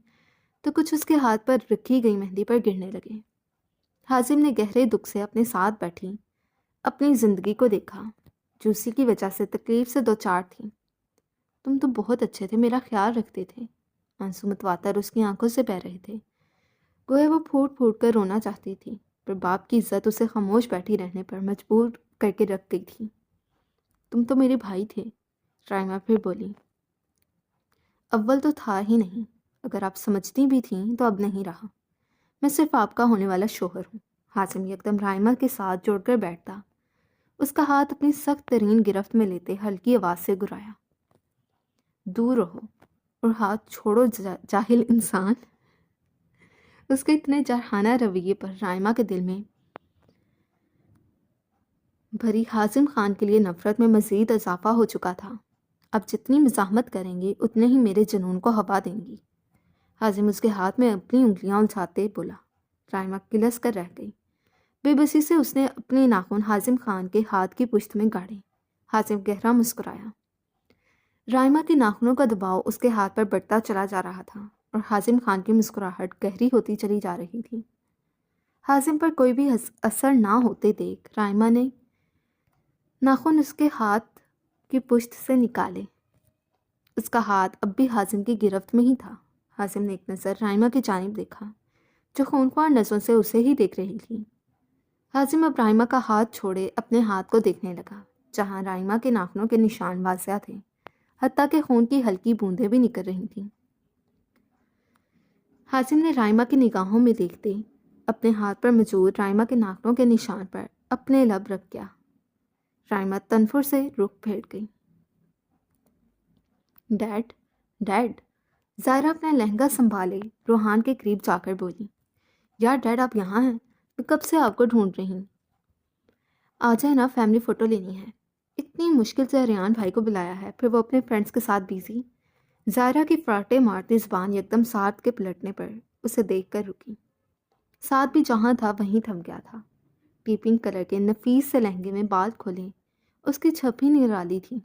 تو کچھ اس کے ہاتھ پر رکھی گئی مہندی پر گرنے لگے۔ حازم نے گہرے دکھ سے اپنے ساتھ بیٹھی اپنی زندگی کو دیکھا جو اسی کی وجہ سے تکلیف سے دو چار تھی۔ تم تو بہت اچھے تھے، میرا خیال رکھتے تھے۔ آنسو متواتر اس کی آنکھوں سے بہہ رہے تھے، گویا وہ پھوٹ پھوٹ کر رونا چاہتی تھی، پر باپ کی عزت اسے خاموش بیٹھی رہنے پر مجبور کر کے رکھ گئی تھی۔ تم تو میرے بھائی تھے، رائمہ پھر بولی۔ اول تو تھا ہی نہیں، اگر آپ سمجھتی بھی تھیں تو اب نہیں رہا۔ میں صرف آپ کا ہونے والا شوہر ہوں۔ حازم یکدم رائمہ کے ساتھ جوڑ کر بیٹھتا، اس کا ہاتھ اپنی سخت ترین گرفت میں لیتے ہلکی آواز سے گرایا، دور رہو اور ہاتھ چھوڑو جاہل انسان۔ اس کے اتنے جارحانہ رویے پر رائمہ کے دل میں بھری حازم خان کے لیے نفرت میں مزید اضافہ ہو چکا تھا۔ اب جتنی مزاحمت کریں گے اتنے ہی میرے جنون کو ہوا دیں گی۔ حازم اس کے ہاتھ میں اپنی انگلیاں الجھاتے بولا۔ رائمہ کلس کر رہ گئی۔ بے بسی سے اس نے اپنے ناخن حازم خان کے ہاتھ کی پشت میں گاڑے۔ حازم گہرا مسکرایا۔ رائمہ کے ناخنوں کا دباؤ اس کے ہاتھ پر بڑھتا چلا جا رہا تھا اور حازم خان کی مسکراہٹ گہری ہوتی چلی جا رہی تھی۔ حازم پر کوئی بھی اثر نہ ہوتے دیکھ رائمہ نے ناخن اس کے ہاتھ کی پشت سے نکالے۔ اس کا ہاتھ اب بھی حازم کی گرفت میں ہی تھا۔ حازم نے ایک نظر رائمہ کی جانب دیکھا جو خونخوار نظروں سے اسے ہی دیکھ رہی تھی۔ حازم اب رائمہ کا ہاتھ چھوڑے اپنے ہاتھ کو دیکھنے لگا جہاں رائمہ کے ناخنوں کے نشان واضح تھے، حتیٰ کہ خون کی ہلکی بوندیں بھی نکل رہی تھیں۔ حازم نے رائمہ کی نگاہوں میں دیکھتے اپنے ہاتھ پر موجود رائمہ کے ناخنوں کے نشان پر اپنے لب رکھ گیا۔ رائمہ تنفر سے رخ پھیر گئی۔ Dead, dead. زائرہ اپنا لہنگا سنبھالے روحان کے قریب جا کر بولی، یار ڈیڈ آپ یہاں ہیں، میں کب سے آپ کو ڈھونڈ رہی ہوں۔ آ جائے نا، فیملی فوٹو لینی ہے۔ اتنی مشکل سے ریان بھائی کو بلایا ہے، پھر وہ اپنے فرینڈس کے ساتھ بیزی۔ زائرہ کی فراٹے مارتی زبان یکدم ساتھ کے پلٹنے پر اسے دیکھ کر رکی۔ ساتھ بھی جہاں تھا وہیں تھم گیا تھا۔ پینک کلر کے نفیس سے لہنگے میں بال کھولے اس کی چھپ ہی نرالی تھی۔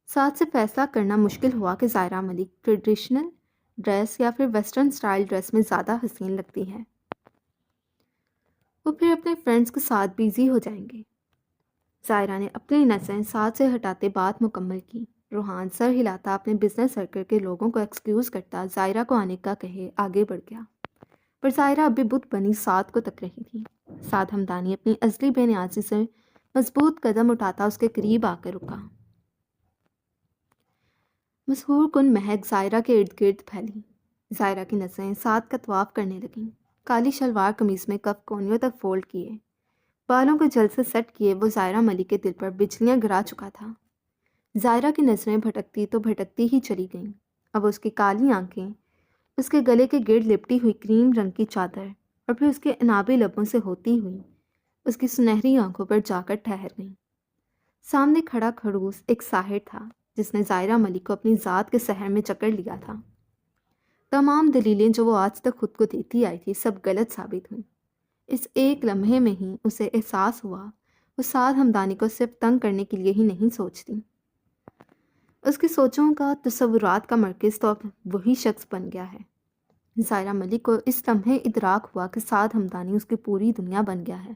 ساتھ سے فیصلہ کرنا مشکل ہوا کہ زائرہ ملک ٹریڈیشنل ڈریس یا پھر ویسٹرن سٹائل ڈریس میں زیادہ حسین لگتی ہے۔ وہ پھر اپنے فرینڈس کے ساتھ بیزی ہو جائیں گے۔ زائرہ نے اپنی نظریں ساتھ سے ہٹاتے بات مکمل کی۔ روحان سر ہلاتا اپنے بزنس سرکل کے لوگوں کو ایکسکیوز کرتا زائرہ کو آنے کا کہے آگے بڑھ گیا، پر زائرہ اب بھی بت بنی سعد کو تک رہی تھی۔ سعد ہمدانی اپنی ازلی بے نیازی سے مضبوط قدم اٹھاتا اس کے قریب آ کر رکا۔ مسحور کن مہک زائرہ کے ارد گرد پھیلی۔ زائرہ کی نظریں سعد کا طواف کرنے لگیں۔ کالی شلوار قمیص میں کف کونیوں تک فولڈ کیے، بالوں کو جل سے سیٹ کیے وہ زائرہ ملک کے دل پر بجلیاں گرا چکا تھا۔ زائرہ کی نظریں بھٹکتی تو بھٹکتی ہی چلی گئیں۔ اب اس کی کالی آنکھیں اس کے گلے کے گرد لپٹی ہوئی کریم رنگ کی چادر اور پھر اس کے انابی لبوں سے ہوتی ہوئی اس کی سنہری آنکھوں پر جا کر ٹھہر گئیں۔ سامنے کھڑا کھڑوس ایک ساحر تھا جس نے زائرہ ملک کو اپنی ذات کے سحر میں جکڑ لیا تھا۔ تمام دلیلیں جو وہ آج تک خود کو دیتی آئی تھی سب غلط ثابت ہوئیں۔ اس ایک لمحے میں ہی اسے احساس ہوا وہ سعد ہمدانی کو صرف تنگ کرنے کے لیے ہی نہیں سوچتی۔ اس کی سوچوں کا تصورات کا مرکز تو اب وہی شخص بن گیا ہے۔ زائرہ ملک کو اس لمحے ادراک ہوا کہ سعد ہمدانی اس کی پوری دنیا بن گیا ہے۔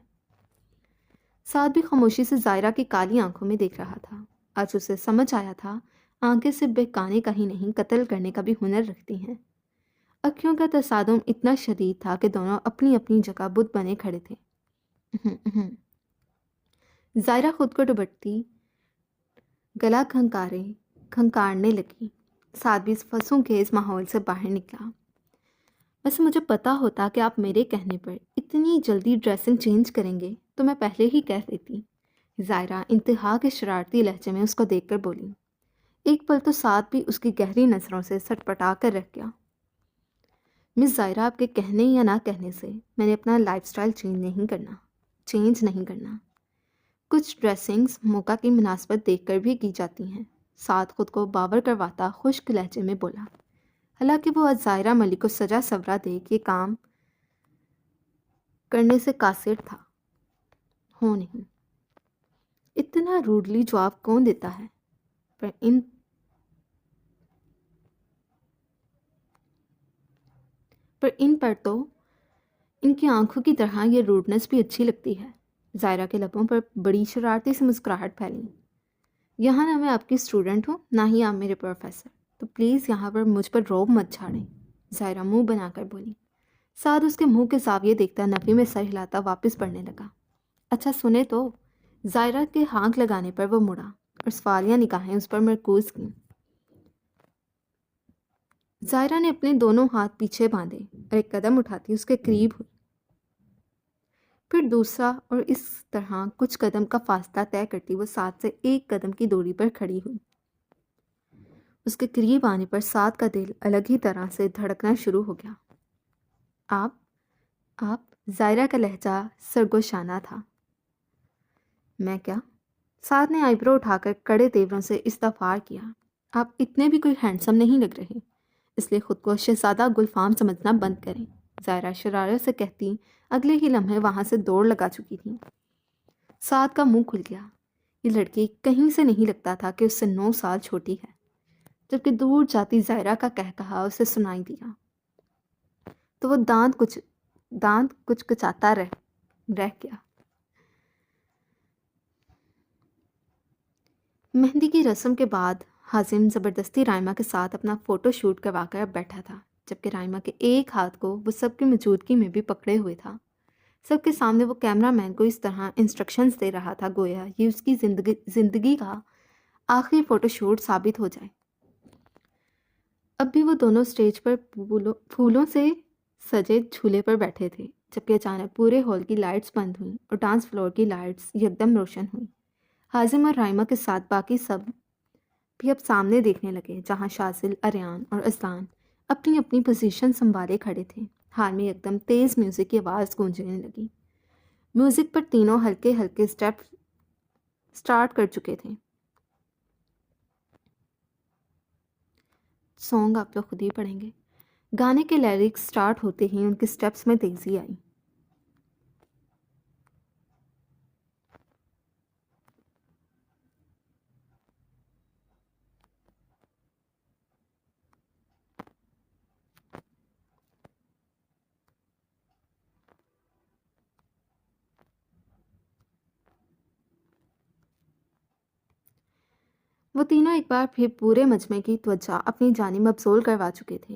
سعد بھی خاموشی سے زائرہ کی کالی آنکھوں میں دیکھ رہا تھا۔ آج اسے سمجھ آیا تھا آنکھیں صرف بہکانے کا ہی نہیں قتل کرنے کا بھی ہنر رکھتی ہیں۔ اکھیوں کا تصادم اتنا شدید تھا کہ دونوں اپنی اپنی جگہ بت بنے کھڑے تھے۔ زائرہ خود کو ڈبٹتی گلا کھنکارنے لگی۔ سعد بھی اس فسوں کے اس ماحول سے باہر نکلا۔ ویسے مجھے پتا ہوتا کہ آپ میرے کہنے پر اتنی جلدی ڈریسنگ چینج کریں گے تو میں پہلے ہی کہہ دیتی۔ زائرہ انتہا کے شرارتی لہجے میں اس کو دیکھ کر بولی۔ ایک پل تو سعد بھی اس کی گہری نظروں سے سٹپٹا کر رہ گیا۔ مس ظاہرہ، آپ کے کہنے یا نہ کہنے سے میں نے اپنا لائف سٹائل چینج نہیں کرنا۔ کچھ ڈریسنگز موقع کی مناسبت دیکھ کر بھی کی جاتی ہیں، ساتھ خود کو باور کرواتا خشک لہجے میں بولا۔ حالانکہ وہ آج ظاہرہ ملک کو سجا سورا دیکھ یہ کام کرنے سے قاصر تھا ہو نہیں۔ اتنا روڈلی جواب کون دیتا ہے؟ پر ان پر تو ان کی آنکھوں کی طرح یہ روڈنس بھی اچھی لگتی ہے۔ ظاہرہ کے لبوں پر بڑی شرارتی سی مسکراہٹ پھیلی۔ یہاں نہ میں آپ کی اسٹوڈنٹ ہوں، نہ ہی آپ میرے پروفیسر، تو پلیز یہاں پر مجھ پر روب مت جھاڑیں، ظاہرہ منہ بنا کر بولی۔ سعد اس کے منہ کے زاویے دیکھتا نفی میں سر ہلاتا واپس پڑھنے لگا۔ اچھا سنے تو۔ ظاہرہ کے ہانک لگانے پر وہ مڑا اور سوالیہ نگاہیں اس پر مرکوز کیں۔ ظاہرہ نے اپنے دونوں ہاتھ پیچھے باندھے اور ایک قدم اٹھاتی اس کے قریب ہوئی، پھر دوسرا، اور اس طرح کچھ قدم کا فاصلہ طے کرتی وہ سعد سے ایک قدم کی دوری پر کھڑی ہوئی۔ اس کے قریب آنے پر سعد کا دل الگ ہی طرح سے دھڑکنا شروع ہو گیا۔ آپ ظاہرہ کا لہجہ سرگوشانہ تھا۔ میں کیا؟ سعد نے آئی برو اٹھا کر کڑے تیوروں سے استفار کیا۔ آپ اتنے بھی کوئی ہینڈسم نہیں لگ رہے، اس لیے خود کو شہزادہ گلفام سمجھنا بند کریں، ظاہرہ شرارت سے کہتی اگلے ہی لمحے وہاں سے دوڑ لگا چکی تھی۔ سعد کا منہ کھل گیا۔ یہ لڑکی کہیں سے نہیں لگتا تھا کہ اس سے 9 سال چھوٹی ہے، جبکہ دور جاتی ظاہرہ کا کہا اسے سنائی دیا تو وہ دانت کچھ کچاتا رہ گیا۔ مہندی کی رسم کے بعد حازم زبردستی رائمہ کے ساتھ اپنا فوٹو شوٹ کروا کر اب بیٹھا تھا، جبکہ رائمہ کے ایک ہاتھ کو وہ سب کی موجودگی میں بھی پکڑے ہوئے تھا۔ سب کے سامنے وہ کیمرہ مین کو اس طرح انسٹرکشنز دے رہا تھا گویا یہ اس کی زندگی کا آخری فوٹو شوٹ ثابت ہو جائے۔ اب بھی وہ دونوں سٹیج پر پھولوں سے سجے جھولے پر بیٹھے تھے، جبکہ اچانک پورے ہال کی لائٹس بند ہوئیں اور ڈانس فلور کی لائٹس یکدم روشن ہوئیں۔ حازم اور رائمہ کے ساتھ باقی سب بھی اب سامنے دیکھنے لگے، جہاں شاذل، اریان اور اذان اپنی اپنی پوزیشن سنبھالے کھڑے تھے۔ حال میں یکدم تیز میوزک کی آواز گونجنے لگی۔ میوزک پر تینوں ہلکے ہلکے سٹیپ سٹارٹ کر چکے تھے۔ سانگ آپ لوگ خود ہی پڑھیں گے۔ گانے کے لیرکس سٹارٹ ہوتے ہی ان کے سٹیپس میں تیزی آئی۔ وہ تینوں ایک بار پھر پورے مجمع کی توجہ اپنی جانب مبذول کروا چکے تھے۔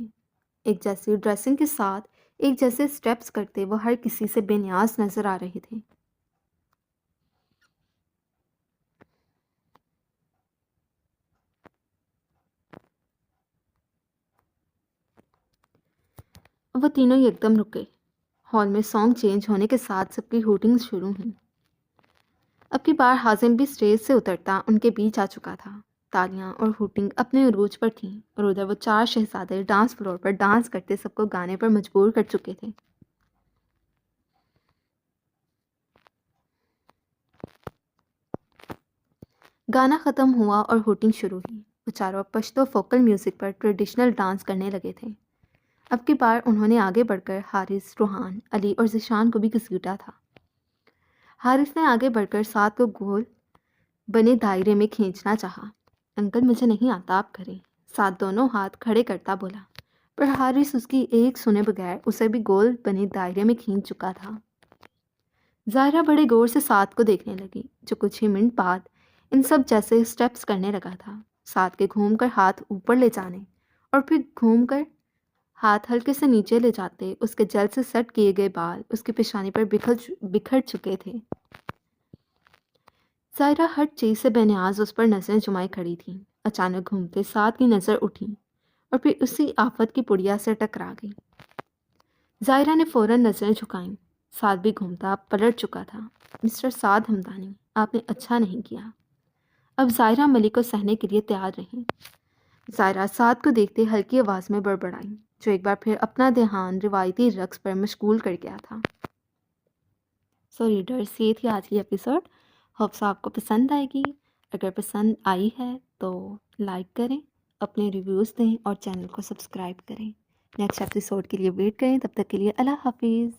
ایک جیسی ڈریسنگ کے ساتھ ایک جیسے سٹیپس کرتے وہ ہر کسی سے بے نیاز نظر آ رہے تھے۔ وہ تینوں یکدم رکے۔ ہال میں سانگ چینج ہونے کے ساتھ سب کی ہوٹنگ شروع ہوئی۔ اب کی بار حازم بھی سٹیج سے اترتا ان کے بیچ آ چکا تھا۔ تالیاں اور ہوٹنگ اپنے عروج پر تھیں اور ادھر وہ 4 شہزادے ڈانس فلور پر ڈانس کرتے سب کو گانے پر مجبور کر چکے تھے۔ گانا ختم ہوا اور ہوٹنگ شروع ہوئی۔ وہ چاروں پشتو فوکل میوزک پر ٹریڈیشنل ڈانس کرنے لگے تھے۔ اب کی بار انہوں نے آگے بڑھ کر حارث، روحان، علی اور ذیشان کو بھی گھسیٹا تھا۔ حارث نے آگے بڑھ کر سعد کو گول بنے دائرے میں کھینچنا چاہا۔ انکل مجھے نہیں آتا، آپ کریں، سعد دونوں ہاتھ کھڑے کرتا بولا، پر حارث اس کی ایک سنے بغیر اسے بھی گول بنے دائرے میں کھینچ چکا تھا۔ ظاہرہ بڑے غور سے سعد کو دیکھنے لگی، جو کچھ ہی منٹ بعد ان سب جیسے سٹیپس کرنے لگا تھا، سعد کے گھوم کر ہاتھ اوپر لے جانے اور پھر گھوم کر ہاتھ ہلکے سے نیچے لے جاتے اس کے جل سے سیٹ کیے گئے بال اس کی پیشانی پر بکھر چکے تھے۔ ظاہرہ ہر چیز سے بے نیاز اس پر نظریں جمائے کھڑی تھیں۔ اچانک گھومتے سعد کی نظر اٹھی اور پھر اسی آفت کی پڑیا سے ٹکرا گئی۔ ظاہرہ نے فوراً نظریں جھکائیں۔ سعد بھی گھومتا پلٹ چکا تھا۔ مسٹر سعد ہمدانی، آپ نے اچھا نہیں کیا۔ اب ظاہرہ ملک کو سہنے کے لیے تیار رہیں۔ ظاہرہ سعد کو دیکھتے ہلکی آواز میں بڑبڑائی، جو ایک بار پھر اپنا دھیان روایتی رقص پر مشغول کر گیا تھا۔ سو ریڈرس، یہ تھی آج کی ایپیسوڈ۔ ہوپس آپ کو پسند آئے گی۔ اگر پسند آئی ہے تو لائک کریں، اپنے ریویوز دیں اور چینل کو سبسکرائب کریں۔ نیکسٹ ایپیسوڈ کے لیے ویٹ کریں، تب تک کے لیے اللہ حافظ۔